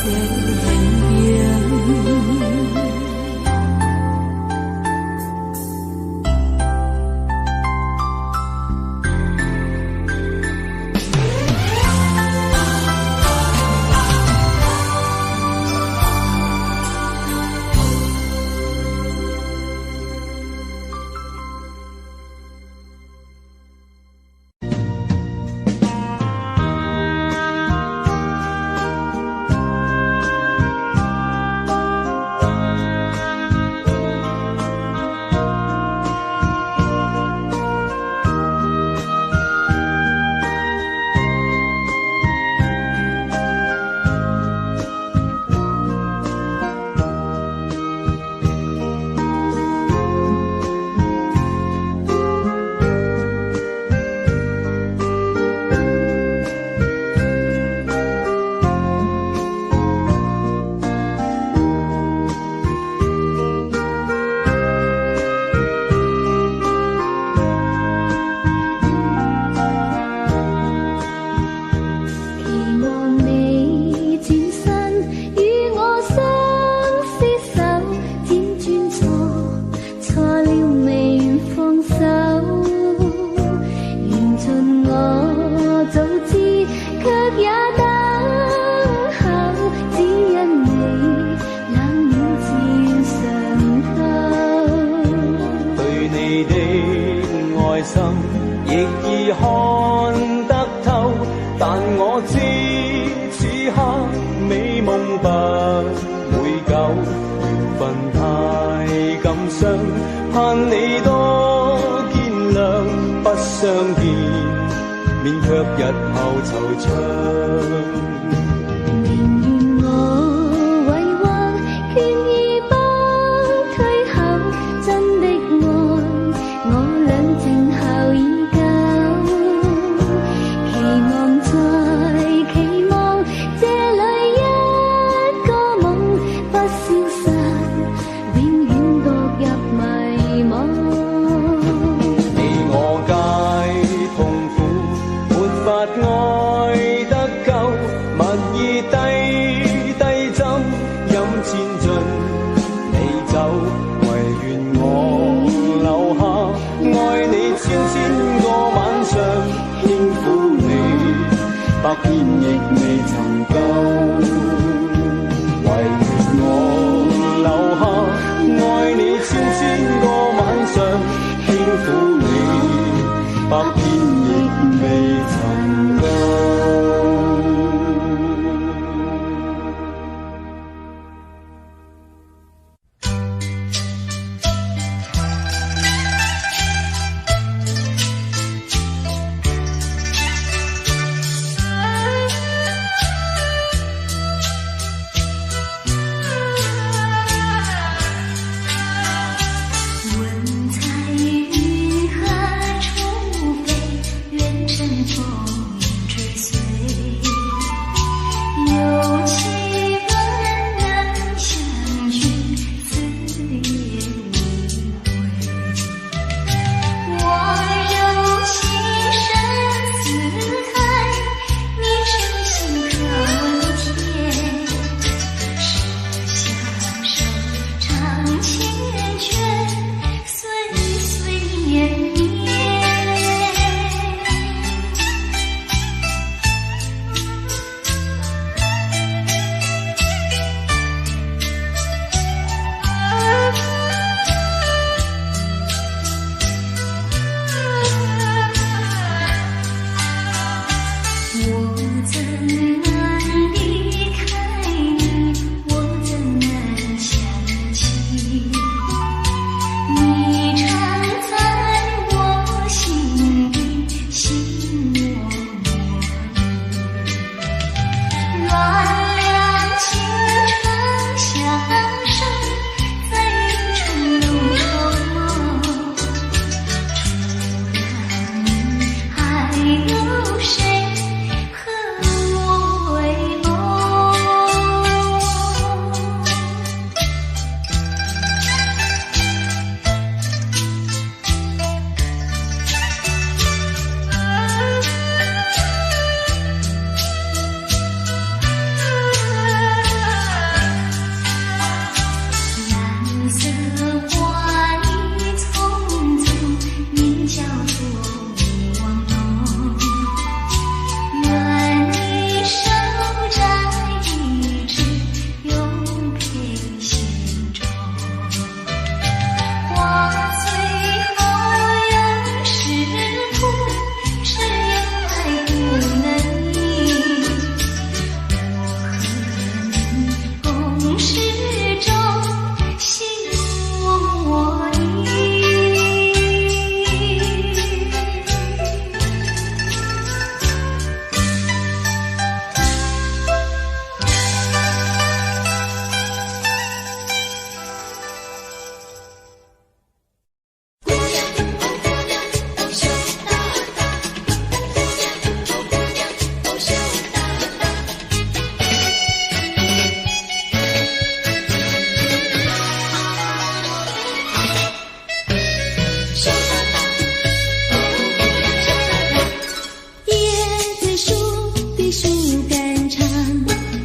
肝肠，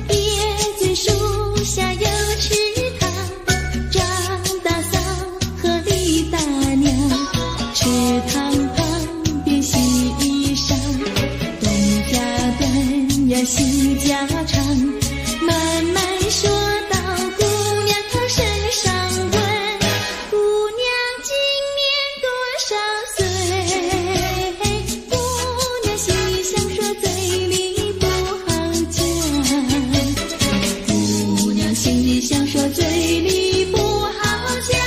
椰子树下有池塘，张大嫂和李大娘，池塘旁边洗衣裳，东家短呀西家长，慢慢说到姑娘她身上问，姑娘今年多少岁？姑娘心里想说嘴里不好讲，姑娘心里想说嘴里不好讲。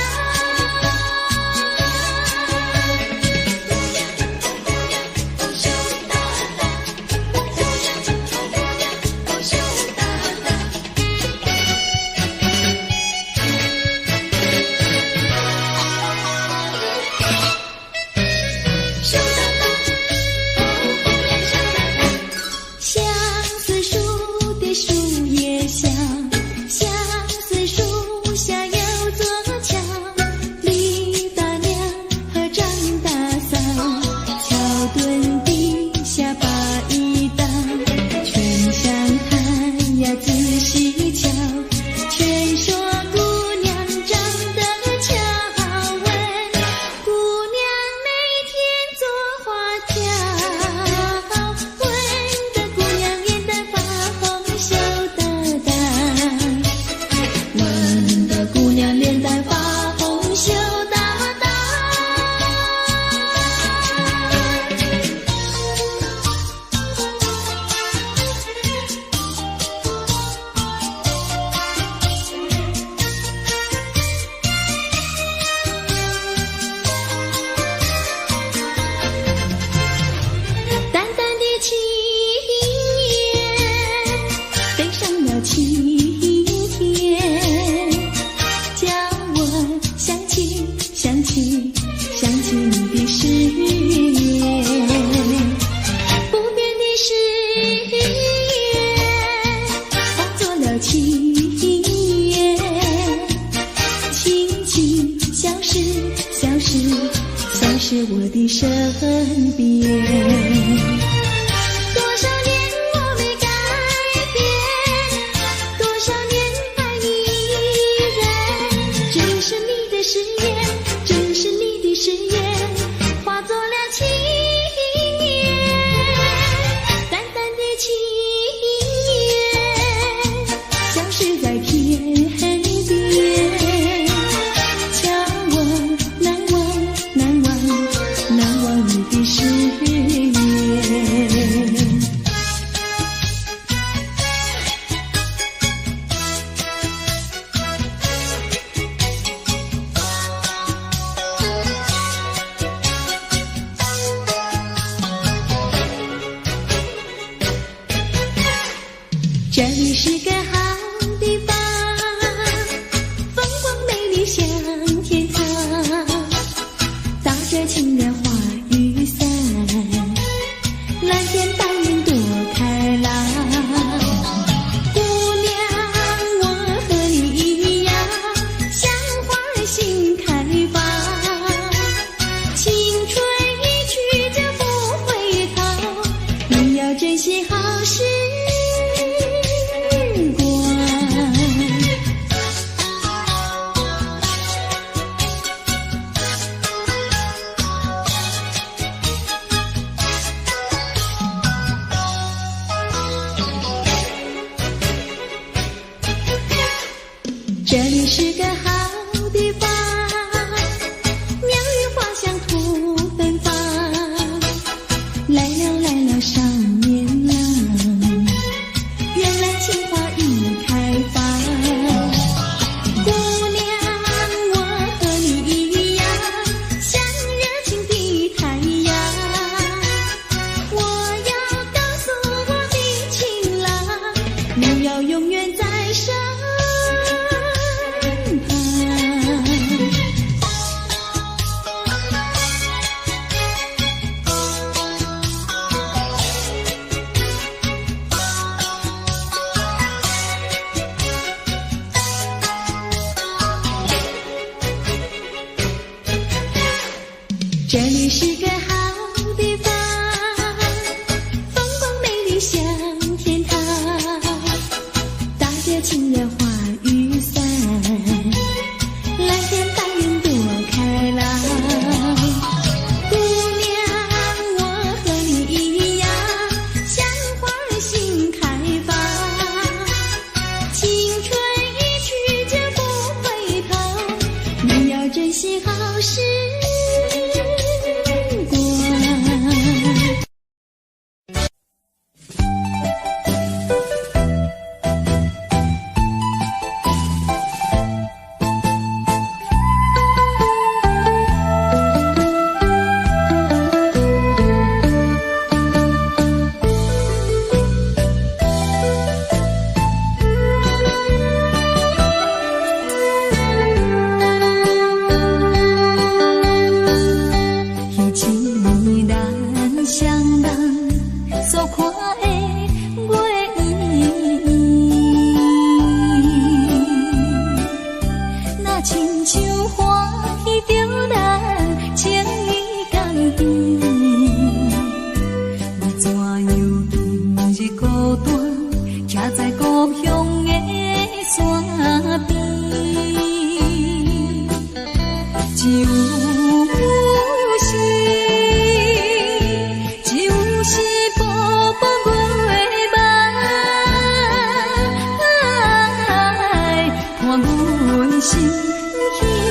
相思树的树叶香，相思树下有座桥，李大娘和张大嫂，桥墩底下把一荡，全相看呀仔细瞧，全说姑娘长得巧，问姑娘每天做花条，问得姑娘脸蛋发红羞答答，问得姑娘脸蛋发红羞答答。淡淡的青烟飞上了青天，叫我想起想起想起你的誓言，不变的誓言化作了情缘，轻轻消失消失消失我的身边。多少年我没改变，多少年爱你依然，这是你的誓言，这是你的誓言，化作了情缘，淡淡的情缘，消失在天边，叫我难忘难忘难忘你的誓言。这里是个好地方，风光美丽像天堂，打着情人花雨伞，蓝天白云多开朗。姑娘，我和你一样，像花儿心开放，青春一去就不回头，你要珍惜好时光。这里是个好地方，鸟语花香吐芬芳，来了来了少年郎，原来情花已开放。姑娘，我和你一样，像热情的太阳，我要告诉我的情郎，你要永远在身旁。这里是个好地方，风光美丽像天堂。故乡的山边，就是步步月梦，伴阮心稀微。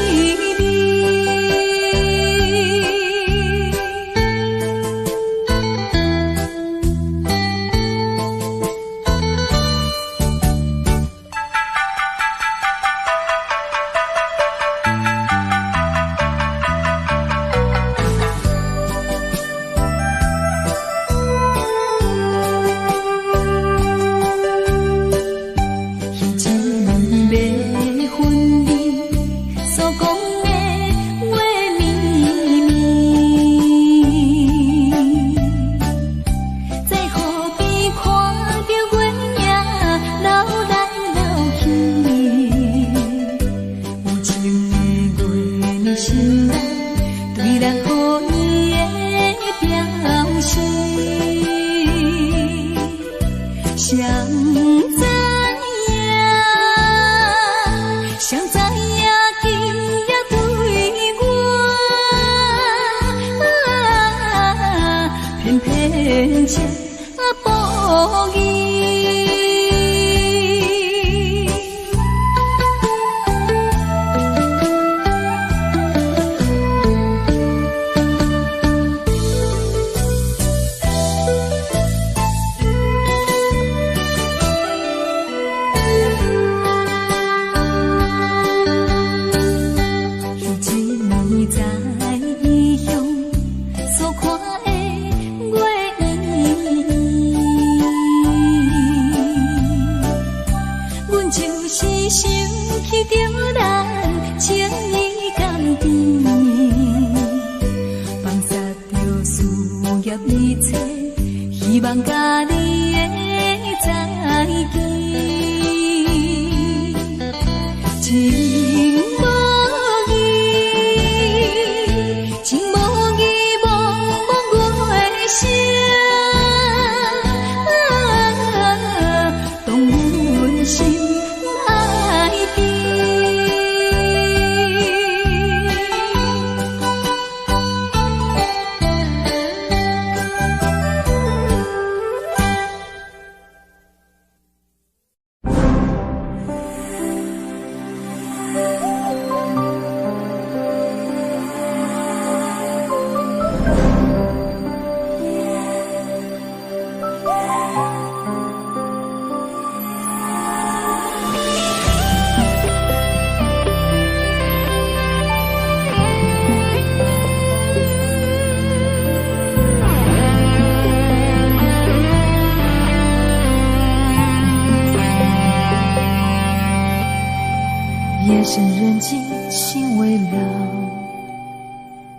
夜深人静，心微凉，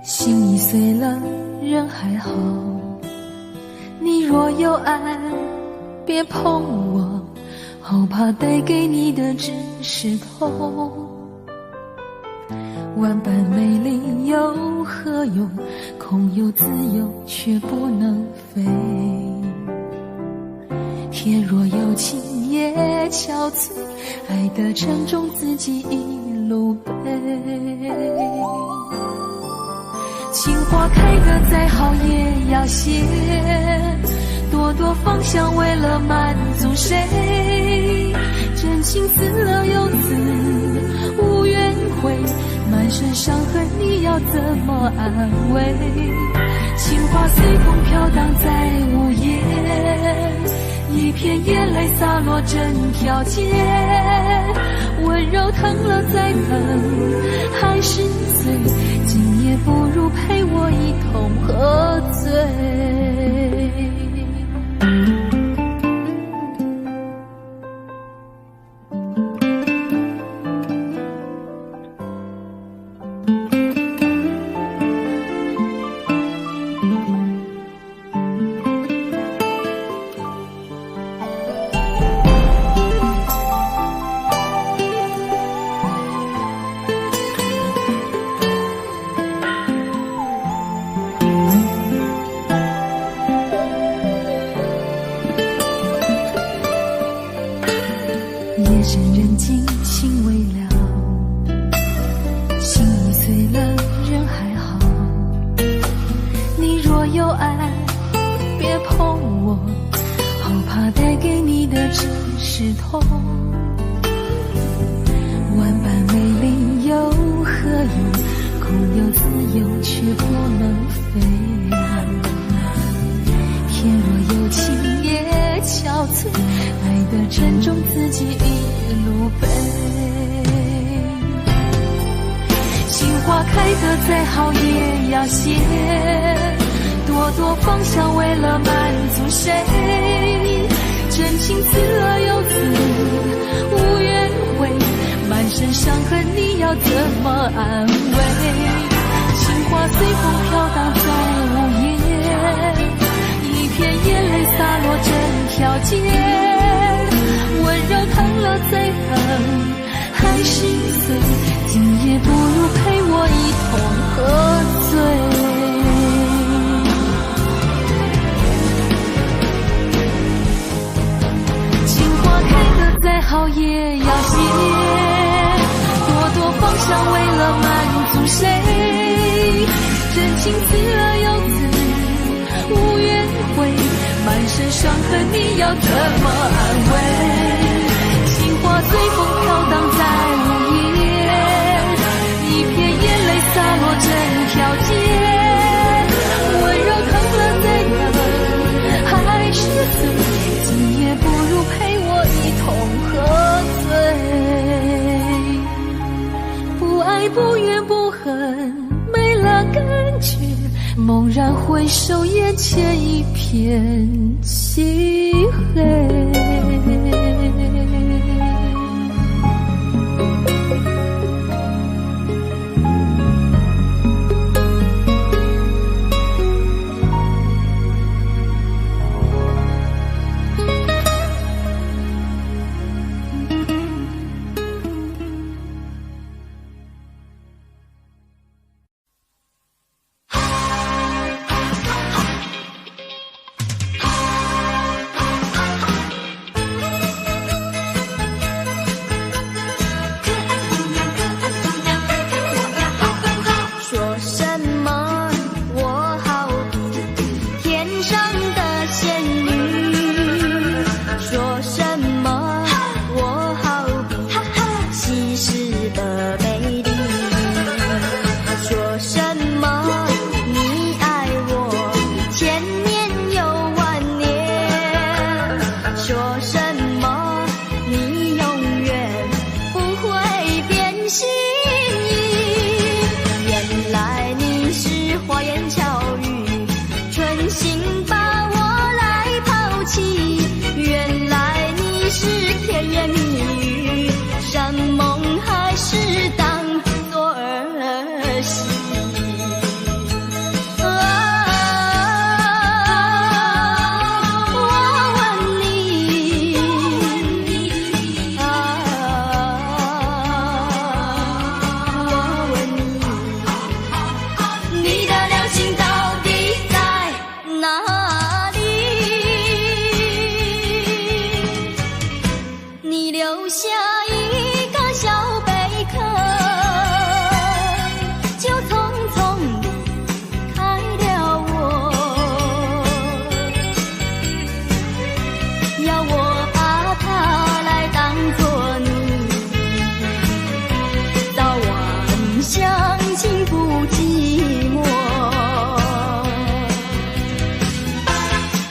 心已碎了，人还好。你若有爱，别碰我，好怕带给你的只是痛。万般美丽有何用？空有自由，却不能飞。天若有情也憔悴，爱的沉重自己一路背。情花开得再好也要谢，朵朵芳香为了满足谁？真情死了又死，无怨悔，满身伤痕你要怎么安慰？情花随风飘荡在午夜，一片眼泪洒落整条街，温柔疼了再疼，还是醉，今夜不如陪我一同喝醉。身人静心未了，心已碎了人还好。你若有爱别碰我，好怕带给你的只是痛。万般美丽又何用，空有自由却不能飞。天若有情也憔悴，爱的沉重自己一路背。情花开得再好也要谢，朵朵芳香为了满足谁？真情赐了又赐，无怨悔，满身伤痕你要怎么安慰？情花随风飘荡在午夜，一片眼泪洒落整条街，温柔疼了再疼还是碎，今夜不如陪我一同喝醉。情花开得再好也要谢，朵朵芳香为了满足谁？真情赐了又赐，无怨悔，满身伤痕你要怎么安慰？情花随风飘荡在午夜，一片眼泪洒落整条街，温柔疼了再疼还是碎，今夜不如陪我一同喝醉。不爱不怨不恨没了感觉，猛然回首眼前一片漆黑。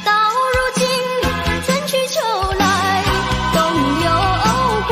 到如今春去秋来，冬又过。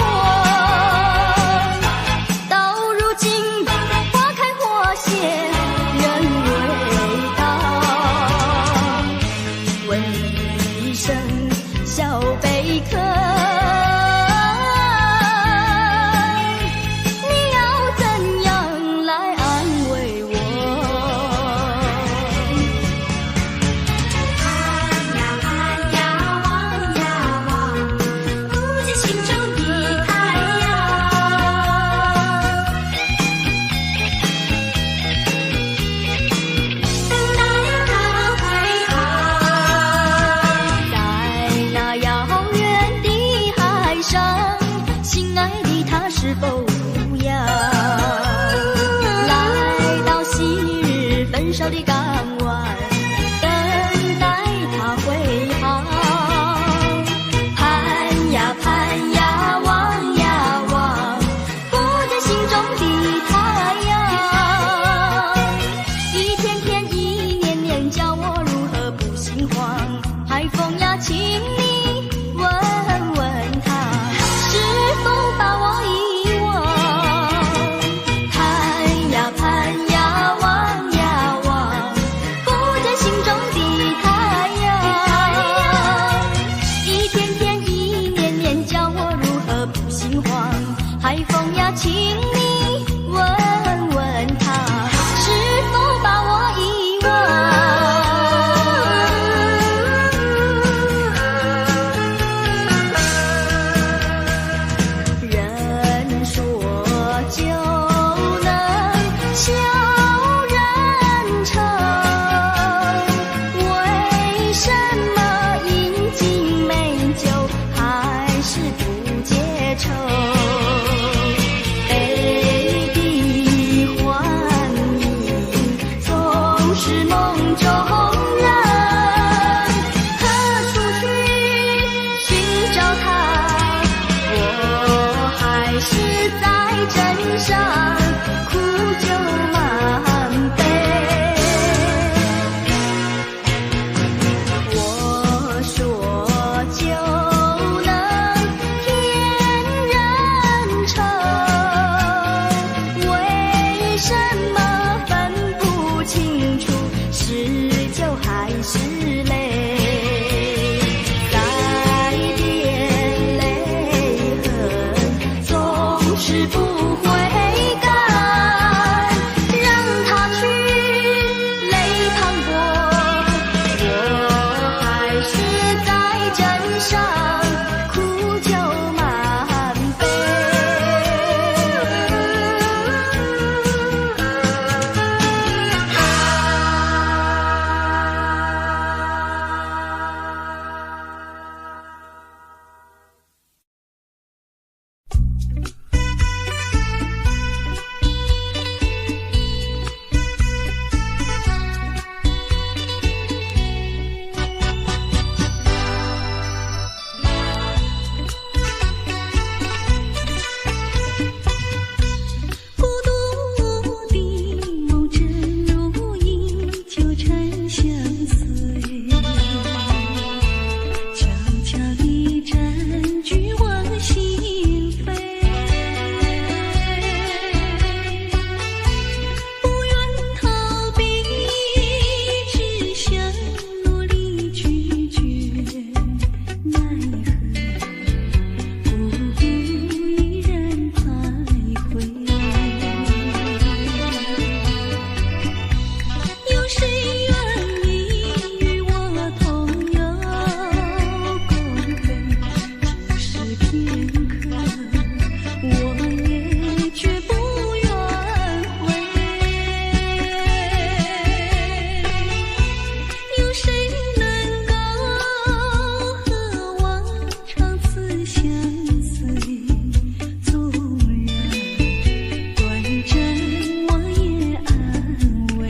台风要请你问问他，是否把我遗忘。人说就能笑人成，为什么饮尽美酒还是不解愁？悲的欢迎总是梦中人，何处去寻找他？我还是在镇上苦酒满杯。我说就能骗人成，为什么分不清楚是酒还是泪？再点泪痕总是不会干，让它去泪淌过，我还是在镇上苦酒满杯。孤独的梦正如影，纠缠相随，悄悄地占据我心扉。不愿逃避，只想努力拒绝，奈何孤独一人徘徊。有谁愿意与我同游共飞？只是片刻，我也绝不愿回。有谁能够和我长此相随？纵然短暂，我也安慰。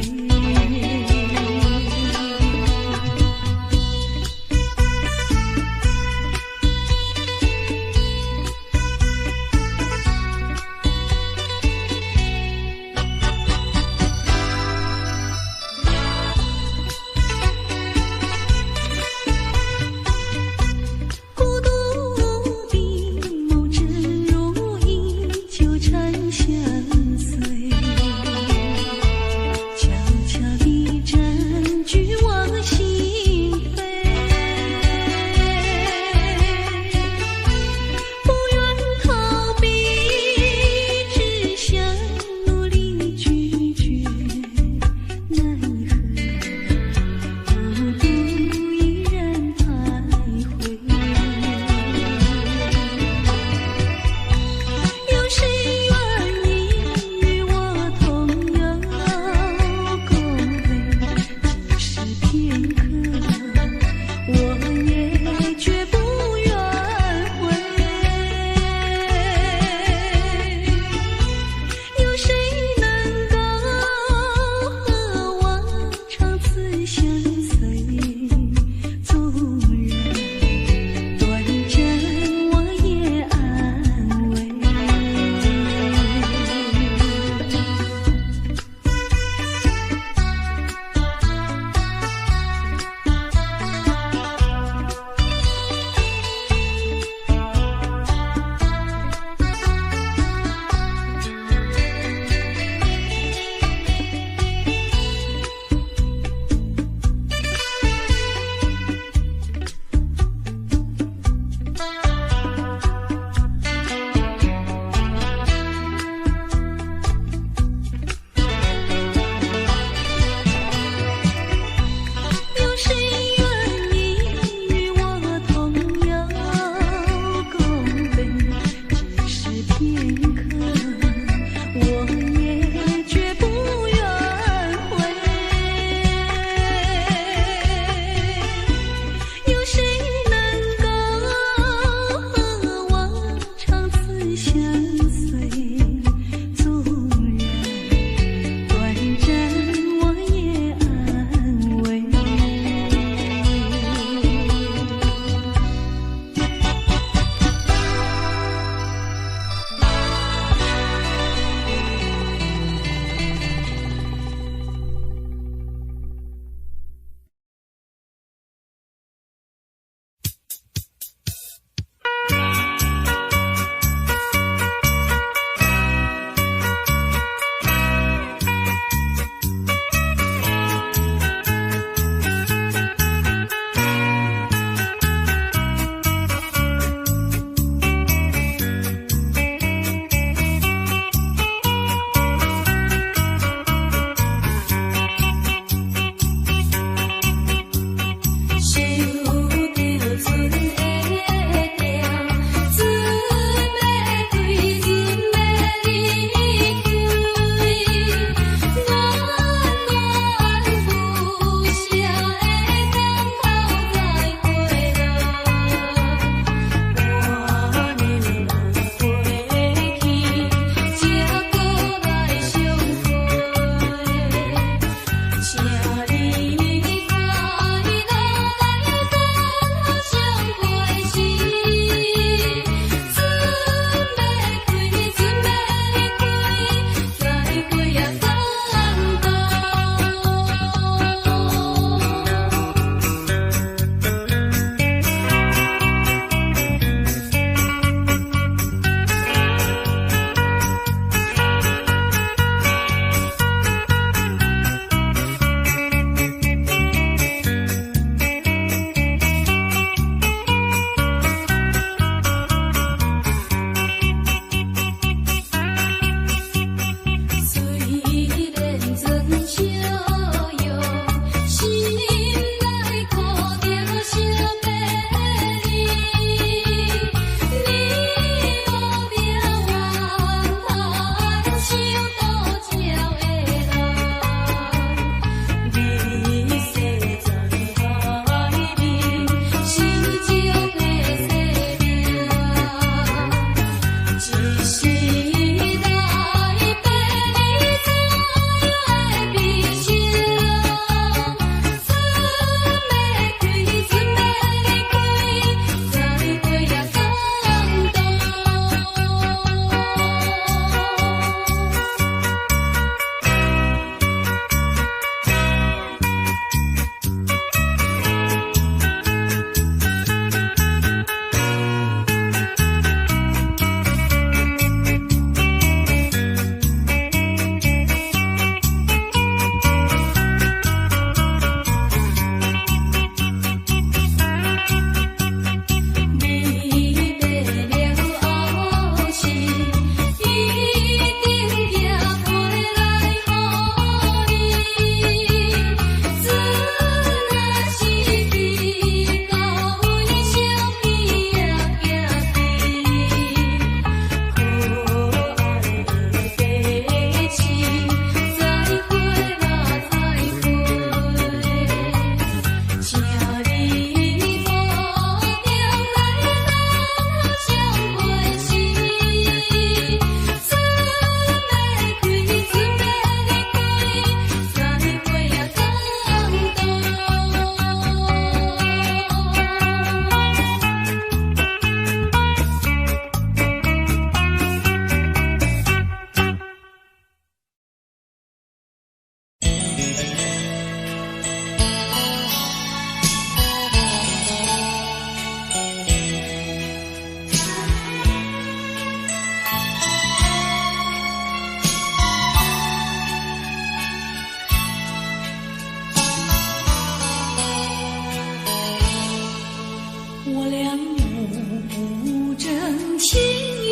真情意，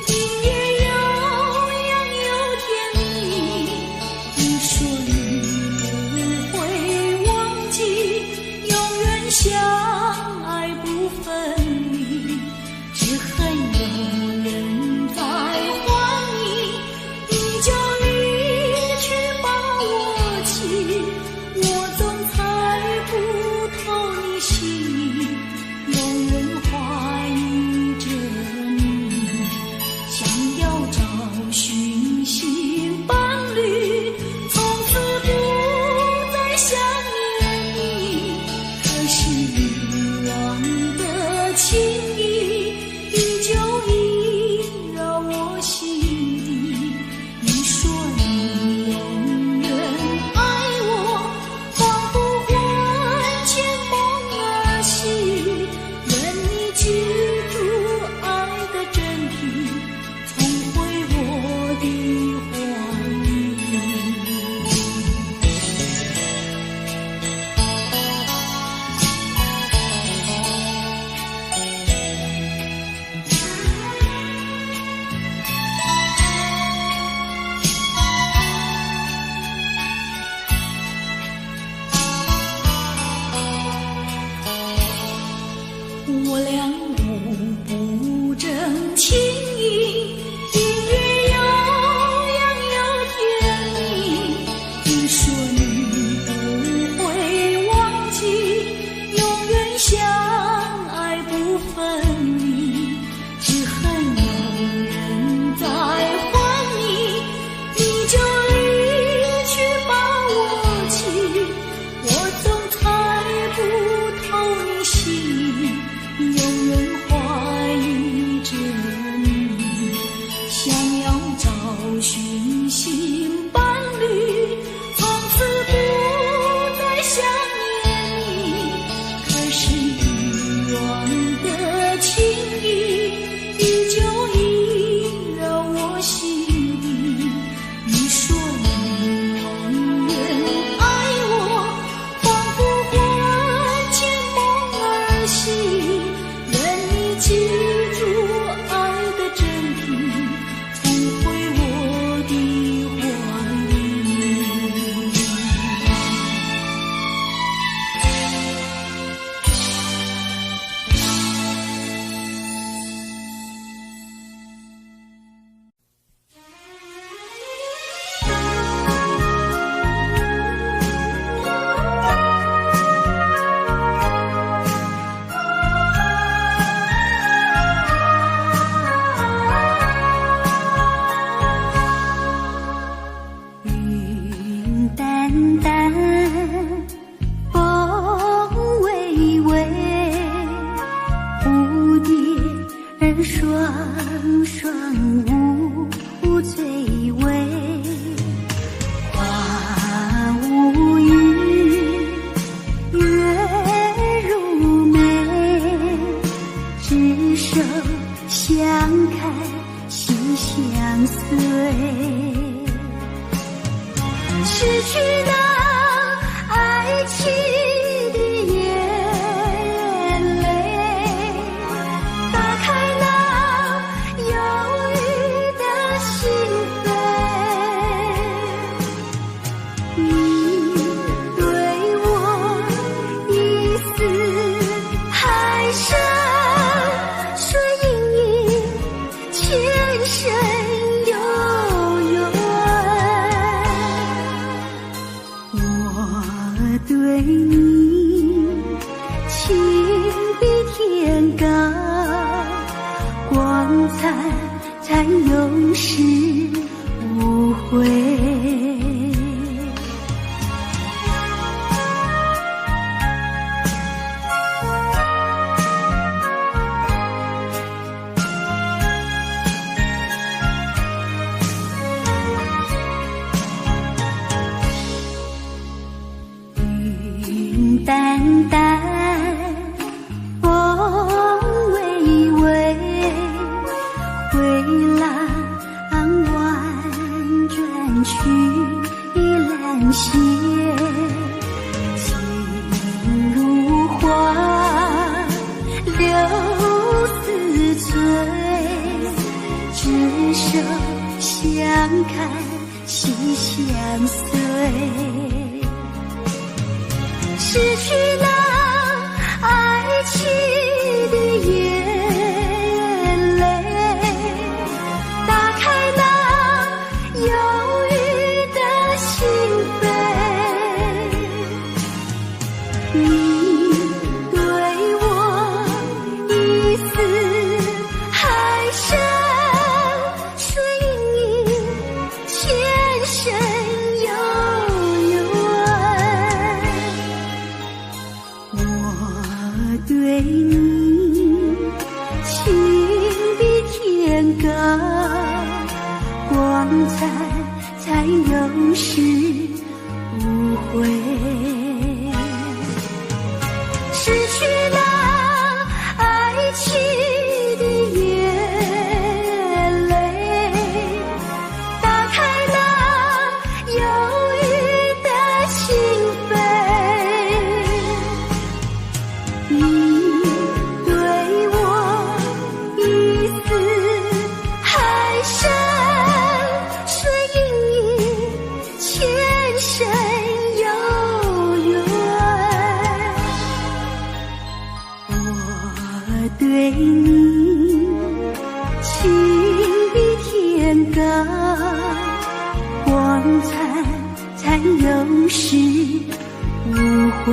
音乐悠扬又甜蜜。你说你不会忘记，永远相爱不分离，只恨有人在还你，你就离去把我弃，我总猜不透你心意，永远怀疑着你，想要找寻新伴侣，从此不再想念你，可是遗忘的情谊依旧萦绕我心底。你说你永远爱我，仿佛魂牵梦儿系，愿你记住爱的真谛，重回我的怀里。我俩互不真情意，音乐悠扬又甜蜜。你说你不会忘记，永远相爱不分离，只恨有人在还你，你就离去把我弃，我总猜不透你心意，永远怀疑着你，想要找寻新伴侣，从此不再想念你，可是遗忘的情谊依旧萦绕我心底。你说你永远爱我，仿佛魂牵梦儿系，愿你记住爱的真谛，重回我的怀里。云淡淡，风微微，蝴蝶儿双双无醉微，花无语，月如眉，执手相看心相随。失去那爱情的眼泪，打开那忧郁的心扉。你对我一丝海深，水隐隐，前生悠远。我对你情比天高，光灿灿永世无悔。云淡淡，风微微，回廊婉转去蓝鞋，情如花，流似醉。手相看心相随，失去了爱情的眼泪，打开了忧郁的心扉。你对我一丝海深，水影前生悠远。我对你情比天高，光彩才永世无悔。失去了爱情的眼泪，打开了忧郁的心扉。你对我一丝海深，水影前生悠远。我对你情比天高，光彩才永世无悔。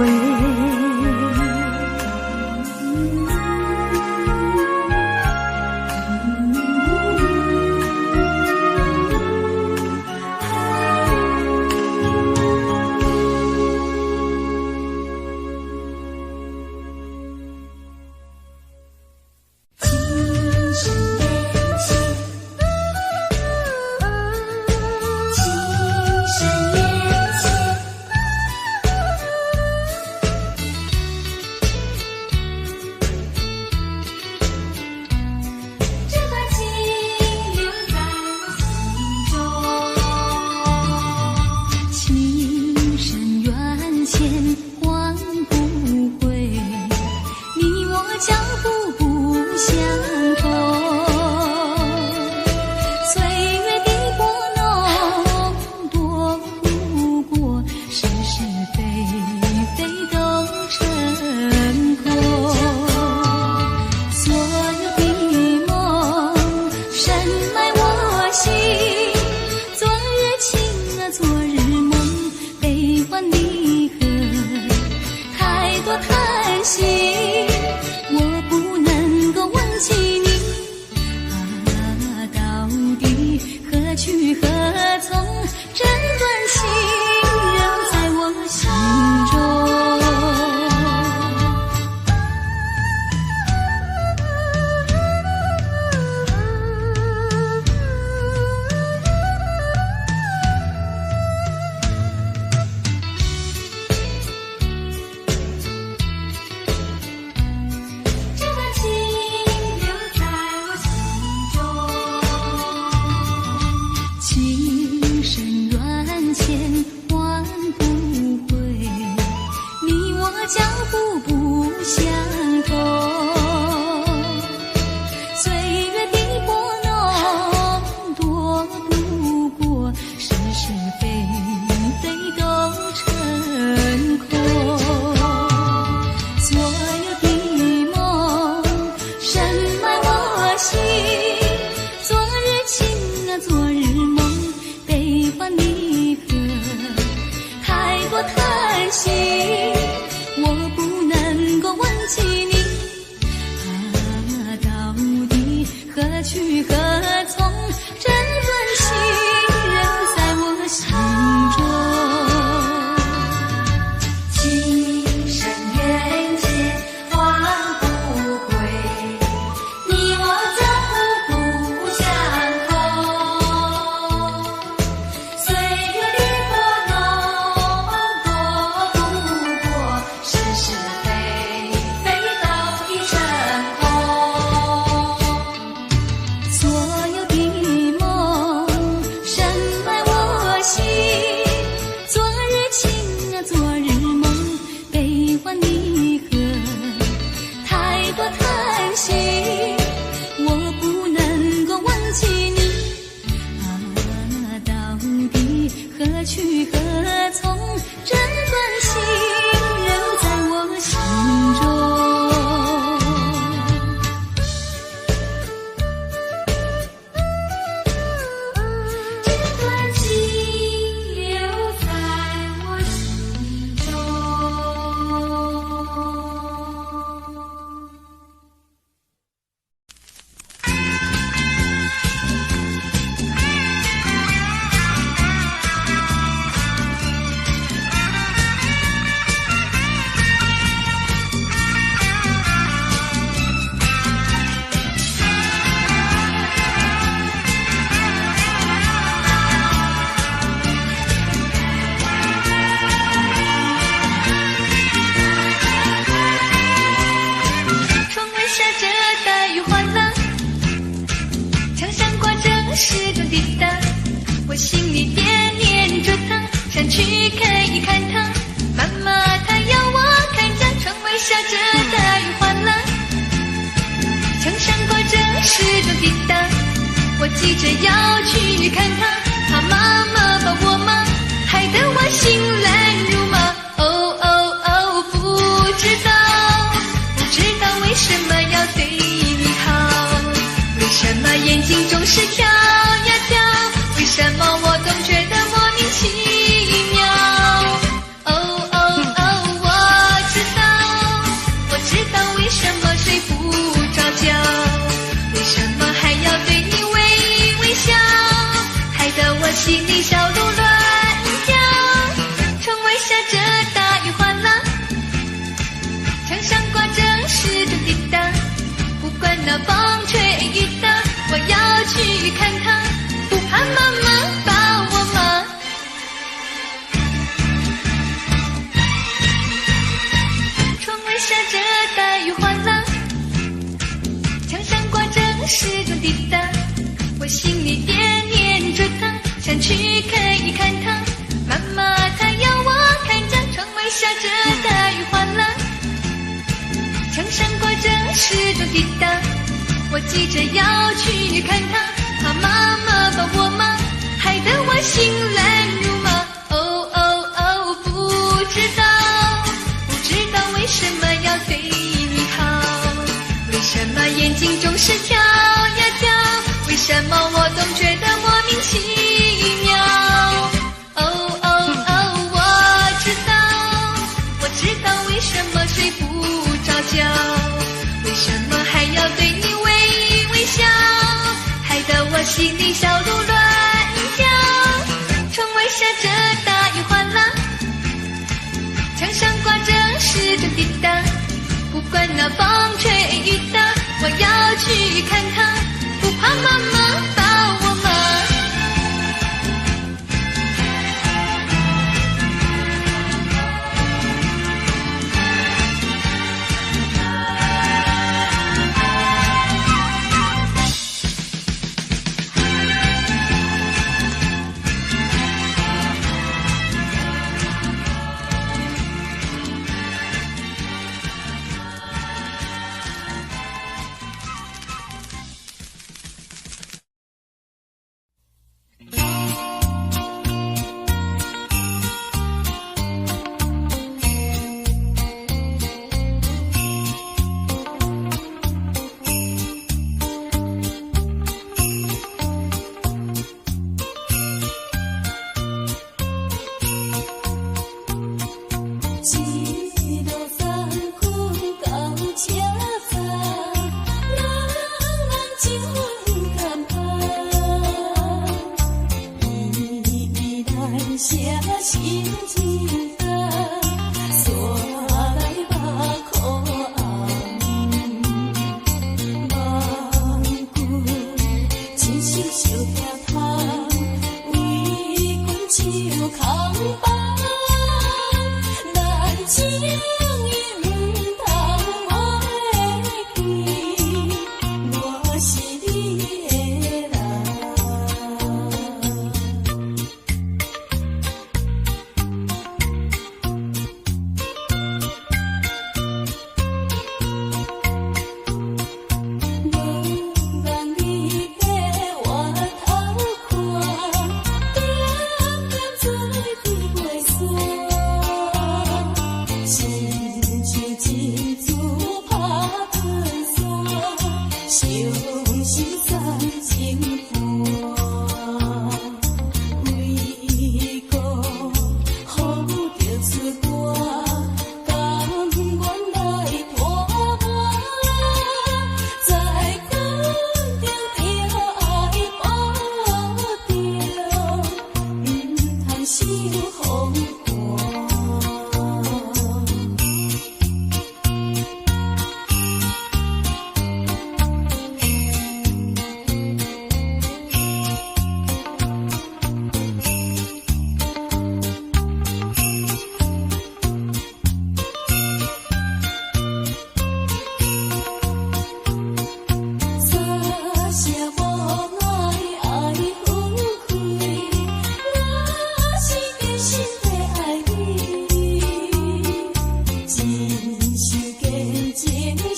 做急着要去看他，怕妈妈把我骂，害得我心乱如麻。哦哦哦，不知道为什么要对你好，为什么眼睛总是跳呀跳，为什么我总觉得莫名其妙。哦哦哦，我知道为什么睡不着觉，为什么还要对你微笑，害得我心里小鹿乱跳。窗外下着大雨哗啦，墙上挂着时钟滴答，不管那风吹雨打，我要去看他，不怕妈妈把我骂。窗外下着大雨哗啦，墙上挂着时钟滴答，我心里惦念着他，想去看一看他。妈妈她要我看着窗外下着大雨哗啦，墙上挂着时钟滴答，我急着要去看他，怕妈妈把我骂，害得我心乱如麻。哦哦哦，不知道为什么要对你好，为什么眼睛总是跳呀跳，为什么我总觉得莫名其妙。哦哦哦，我知道为什么睡不着觉，为什么还要对你微笑，害得我心里小鹿乱跳。窗外下着大雨哗啦，墙上挂着时钟滴答，不管那风吹雨打，我要去看他，不怕妈妈把我骂。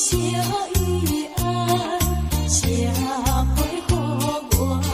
小雨爱，写配予我。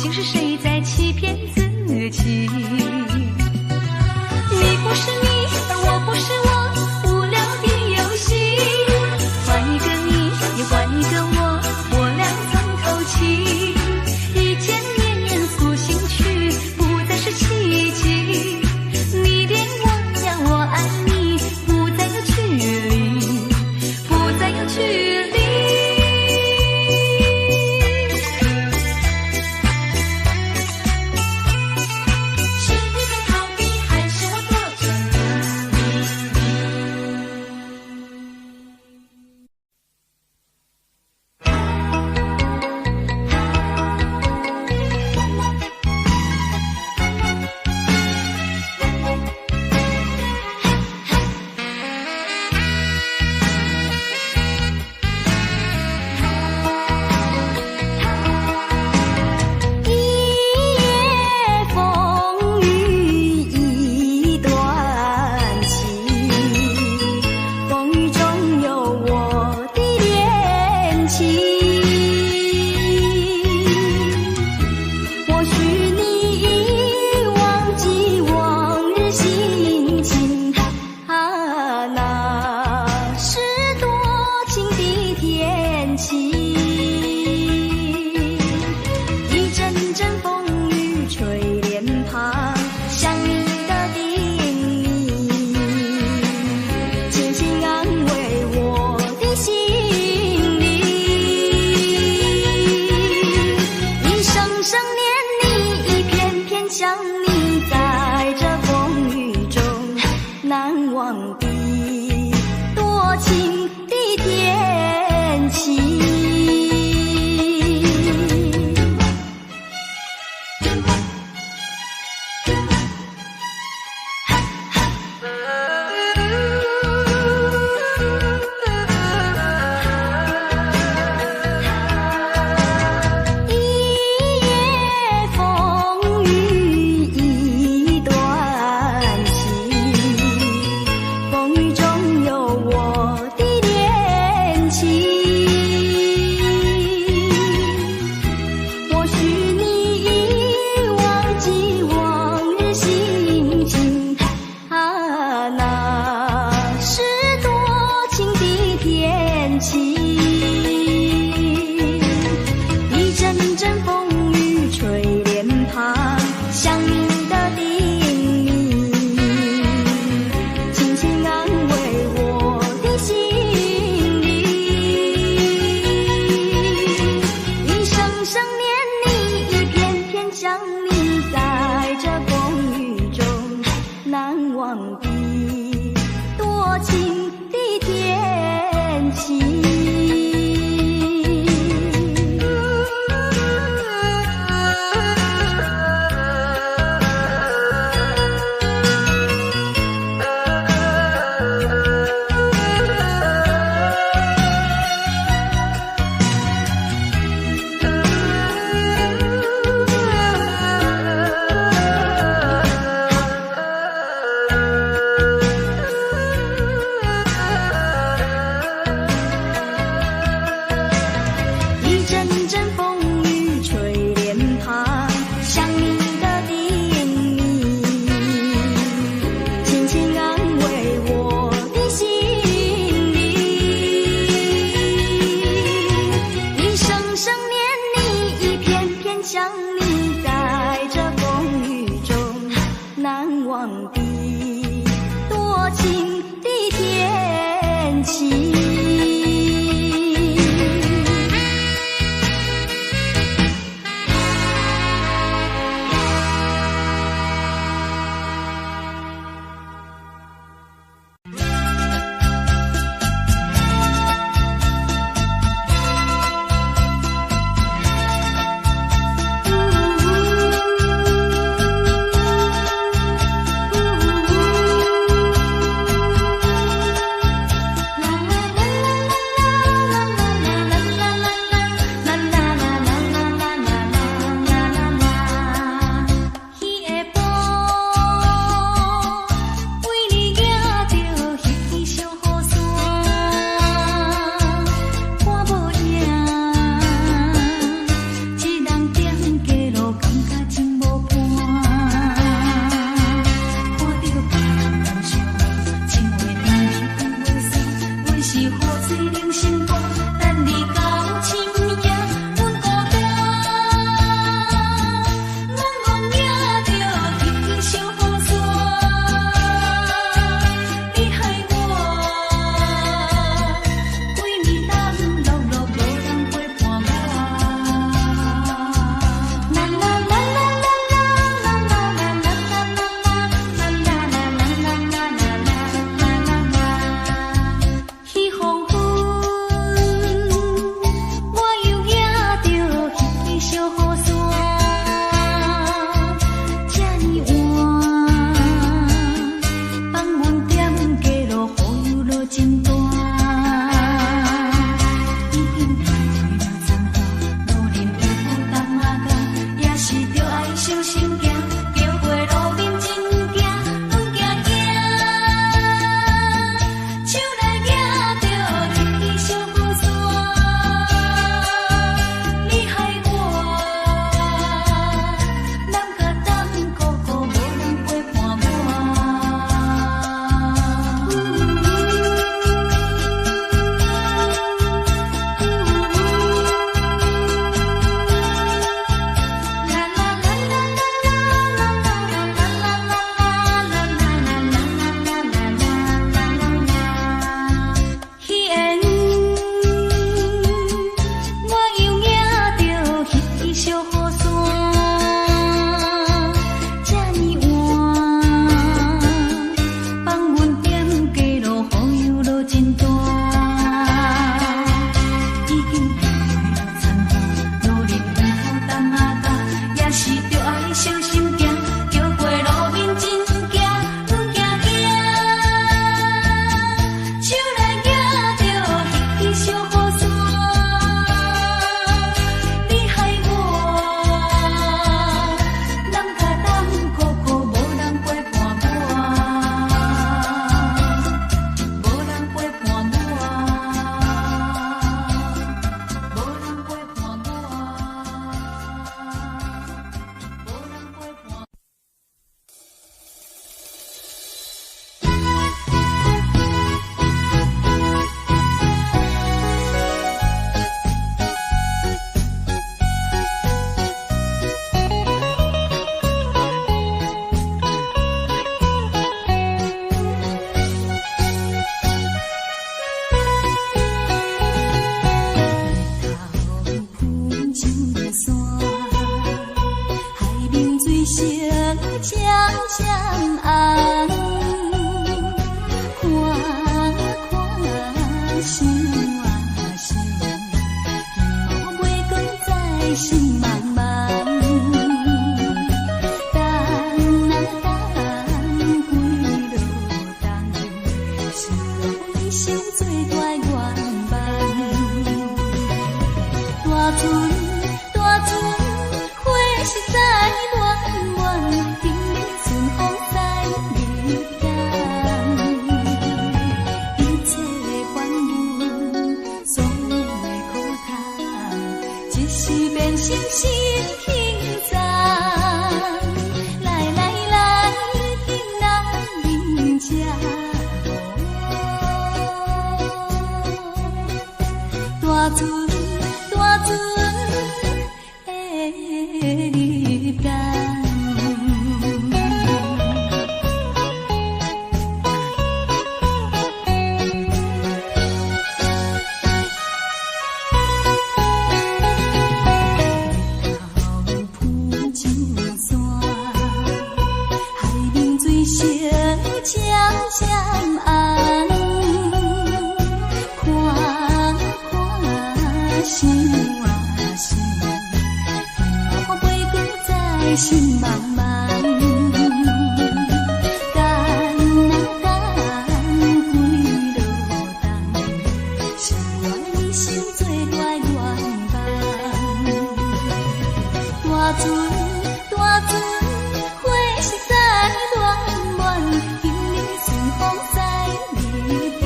竟是谁在欺骗自己？你不是你，我不是我，无聊的游戏。换一个你，又换一个我，我俩从头起。一见面严肃兴趣，不再是奇迹。你恋我呀，我爱你，不再有距离，不再有距离。小将相安，看看想啊想，今后袂讲再心茫茫。星星轻赞，来来来，听咱人家大船大船的日间。相安，看看想啊想，我袂搁再心茫茫。干啊干，几落冬，想我一生做大愿望。大船大船，花实在暖暖。风在日间，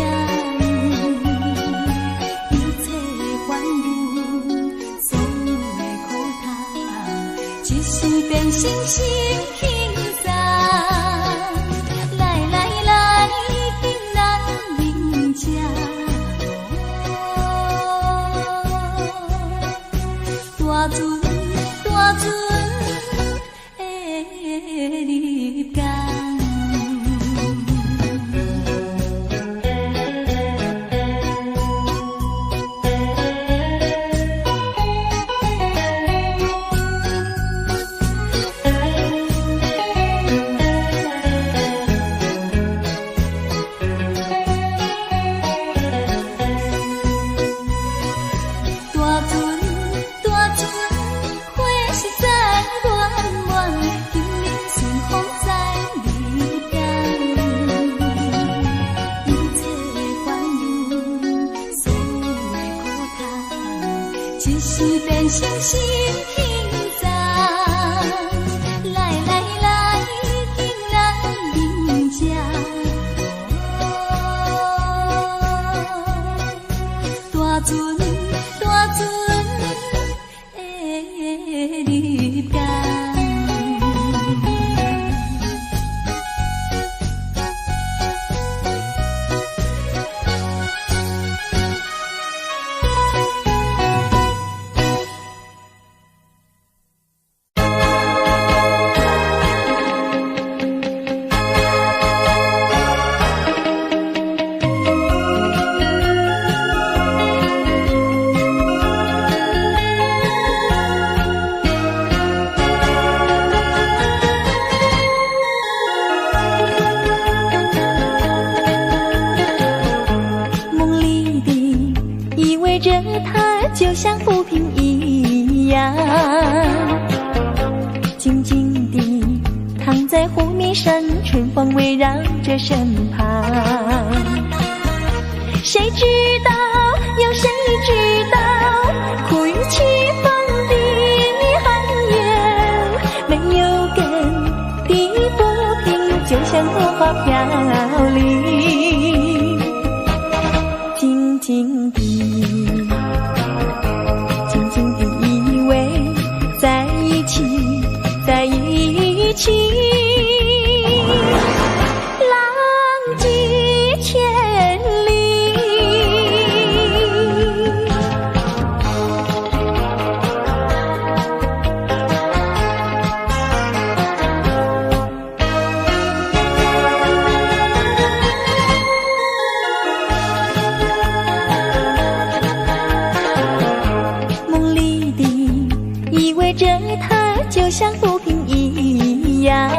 一切烦忧，所有的苦叹，一时变星星轻散。来来来，听咱人家大船大船的日间。一时变星星轻赞，来来来，听咱人家大船大船的日间。就像浮萍一样，静静地躺在湖面上，春风围绕着身旁。谁知道，有谁知道，苦与凄风的寒烟，没有根的浮萍，就像落花飘零，静静地。在一起，浪迹千里。梦里的依偎着他，就像浮萍一样，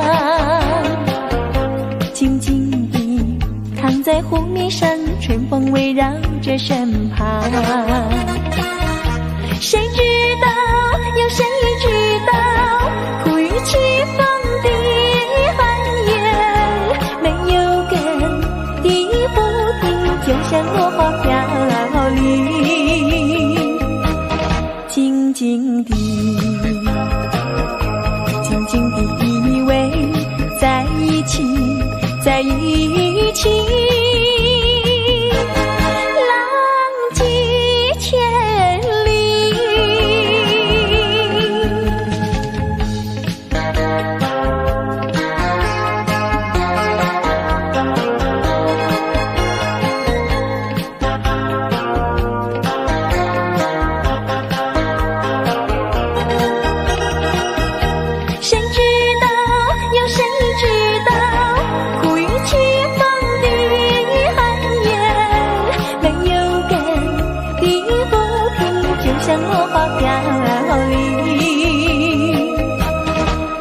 静静地躺在湖面上，春风围绕着身旁。谁知道，有谁知道，苦与凄风的寒夜，没有根的浮萍，就像落花飘零。静静地，静静地依偎在一起，在一起。浪迹千里。谁知道，有谁知道，苦与凄风的寒夜，没有根的浮萍，就像落花飘零。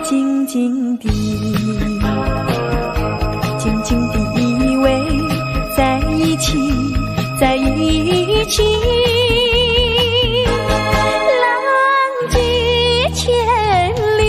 静静地，静静地依偎在一起，在一起。浪迹千里。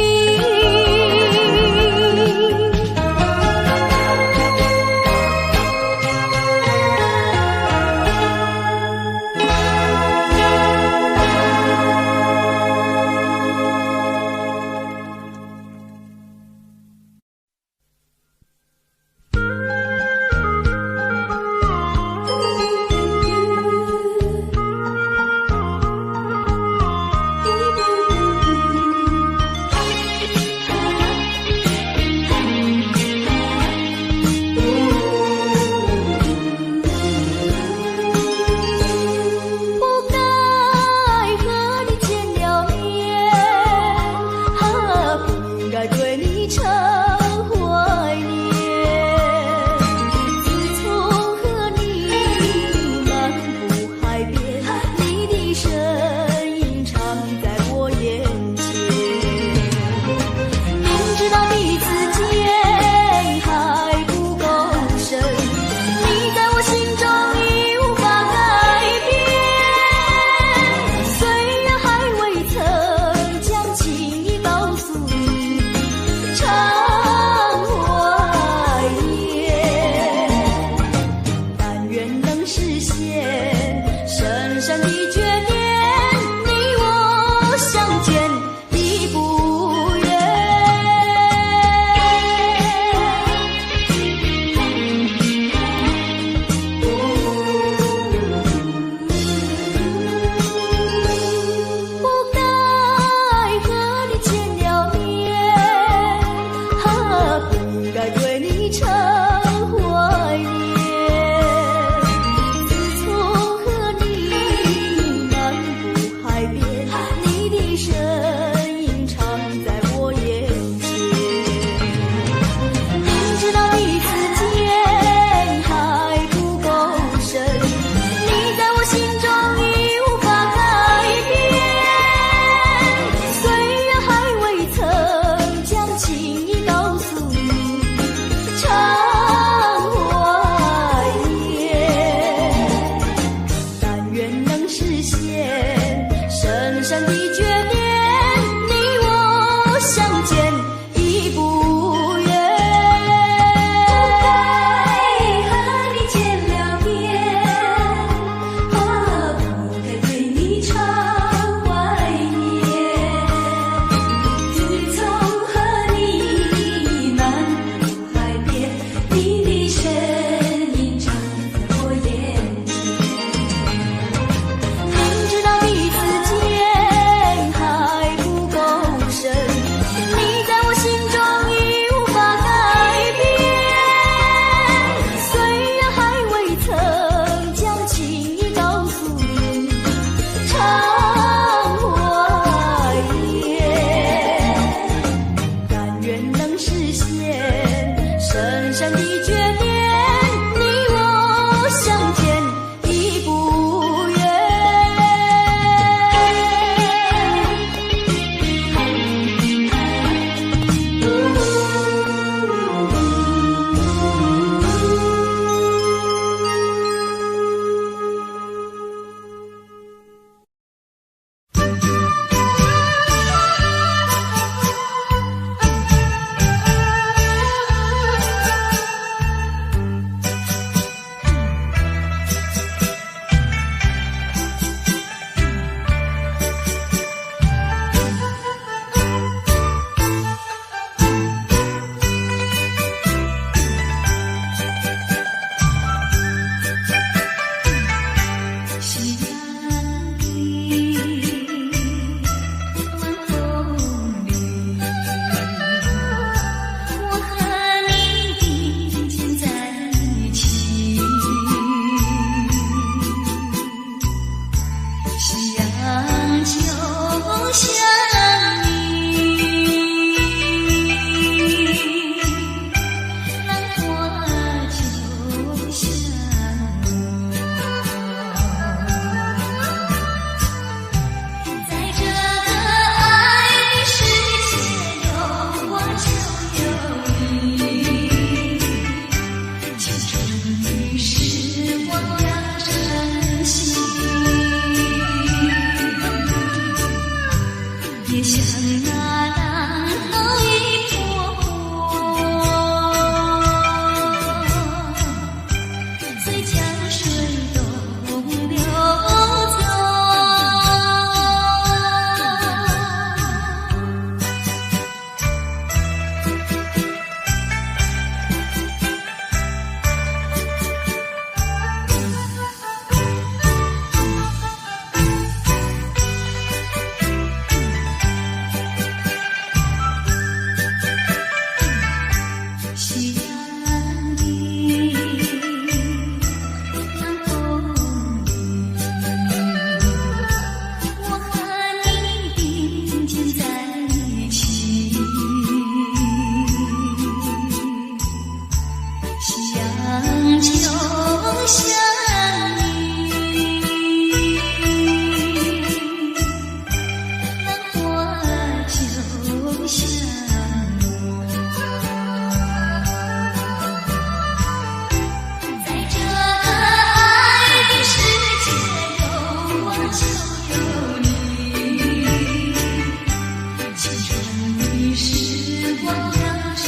忘了珍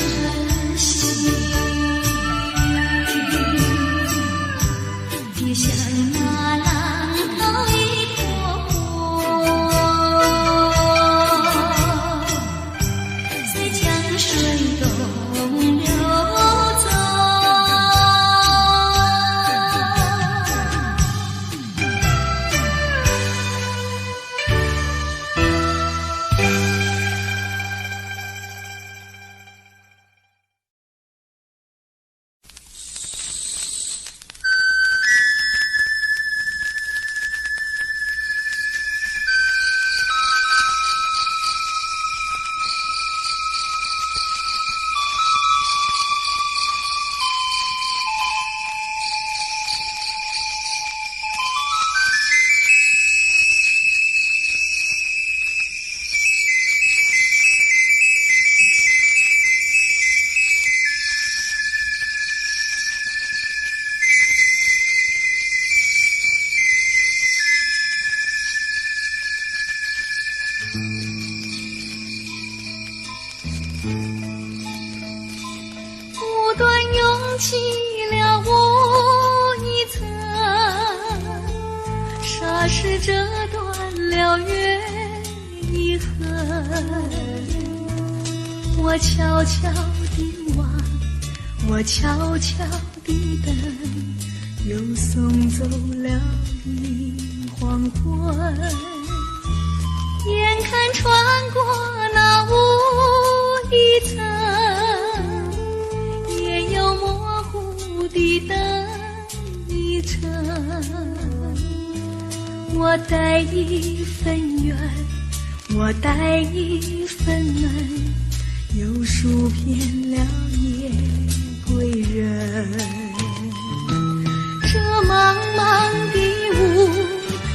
惜。别像那浪头一波波，随江水东流走。不断涌起了我一层，霎时折断了缘一痕。我悄悄地望，我悄悄地等，又送走了一黄昏。眼看穿过那雾一层，也有模糊的灯一层。我带一份缘，我带一份恩，又数遍了夜归人。这茫茫的雾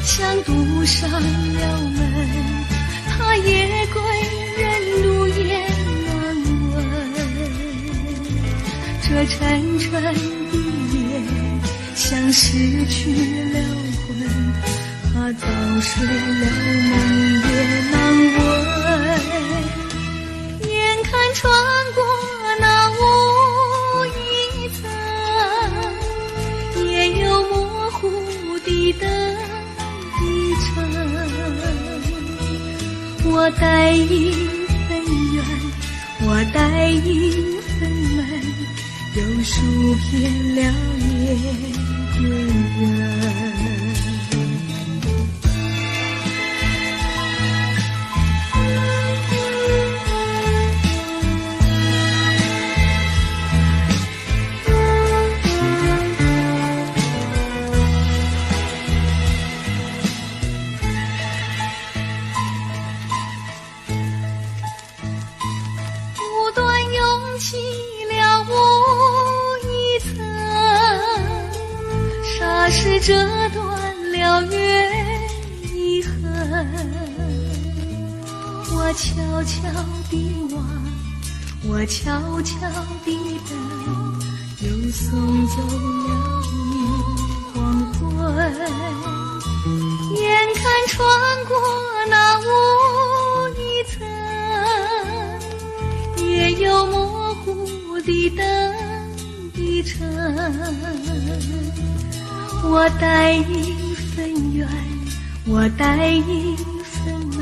像堵上了门，他夜归人路也难闻。这沉沉的夜像失去了魂，他早睡了梦也难闻。眼看穿过那雾一层，也有模糊的灯一程。我带一份缘，我带一份恩，又数遍了夜归人。起了我一层，霎时折断了缘一痕。我悄悄地望，我悄悄地等，又送走了你黄昏。眼看穿过那雾一层，也有模糊的灯一程。我带一份缘，我带一份恩，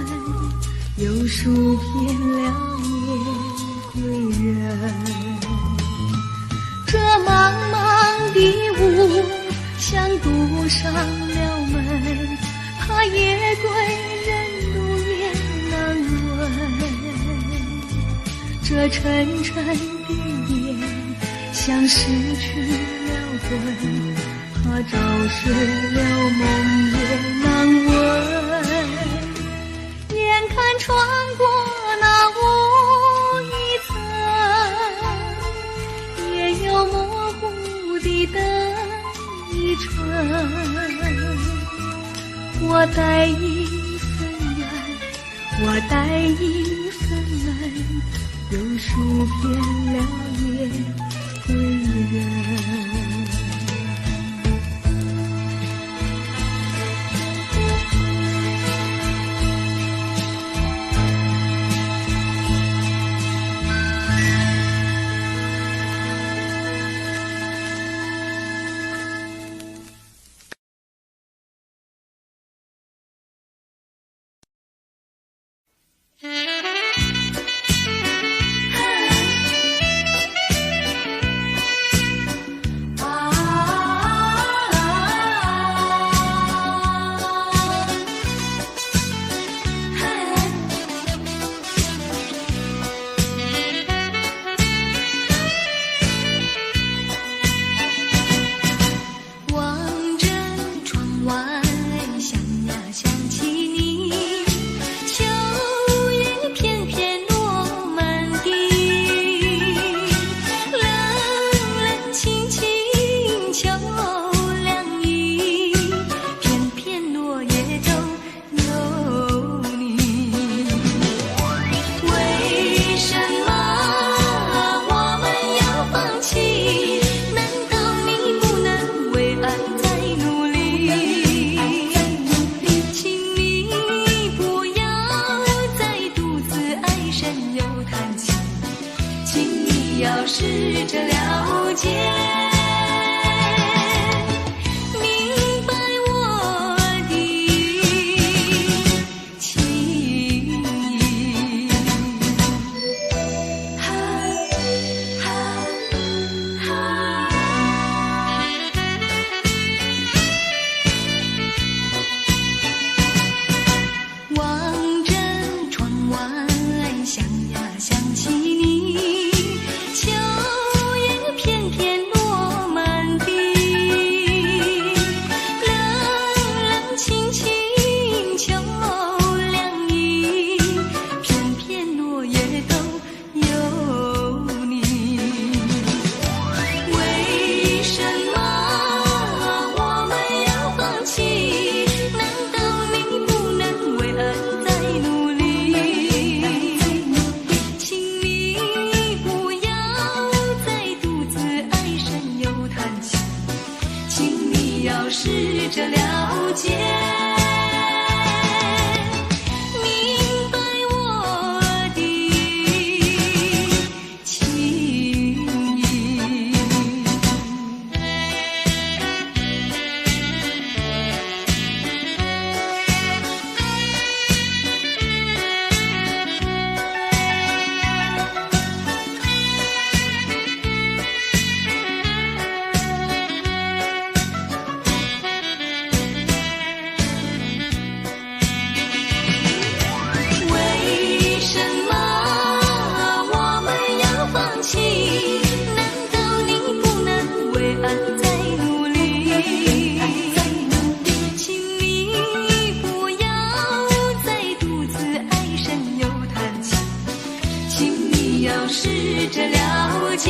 又数遍了夜归人。这茫茫的雾像堵上了门，他夜归人路也难闻。这沉沉的夜像失去了魂，他早睡了梦也难闻。眼看穿过那雾一层，也有模糊的灯一程。我带一份缘，我带一份恩，又数遍了夜归人。要试着了解，明白我的情意。哈哈哈。望着窗外，想呀想起你，秋叶片片落满地，冷冷清清秋凉意，片片落叶都有你。为什么我们要放弃？难道你不能为爱再努力？请你不要再独自唉声又叹气，请你要试着了解，明白我的情意。为什么我们要放弃？难道你不能为爱再努力？请你不要再独自唉声又叹气，请你要试着了解。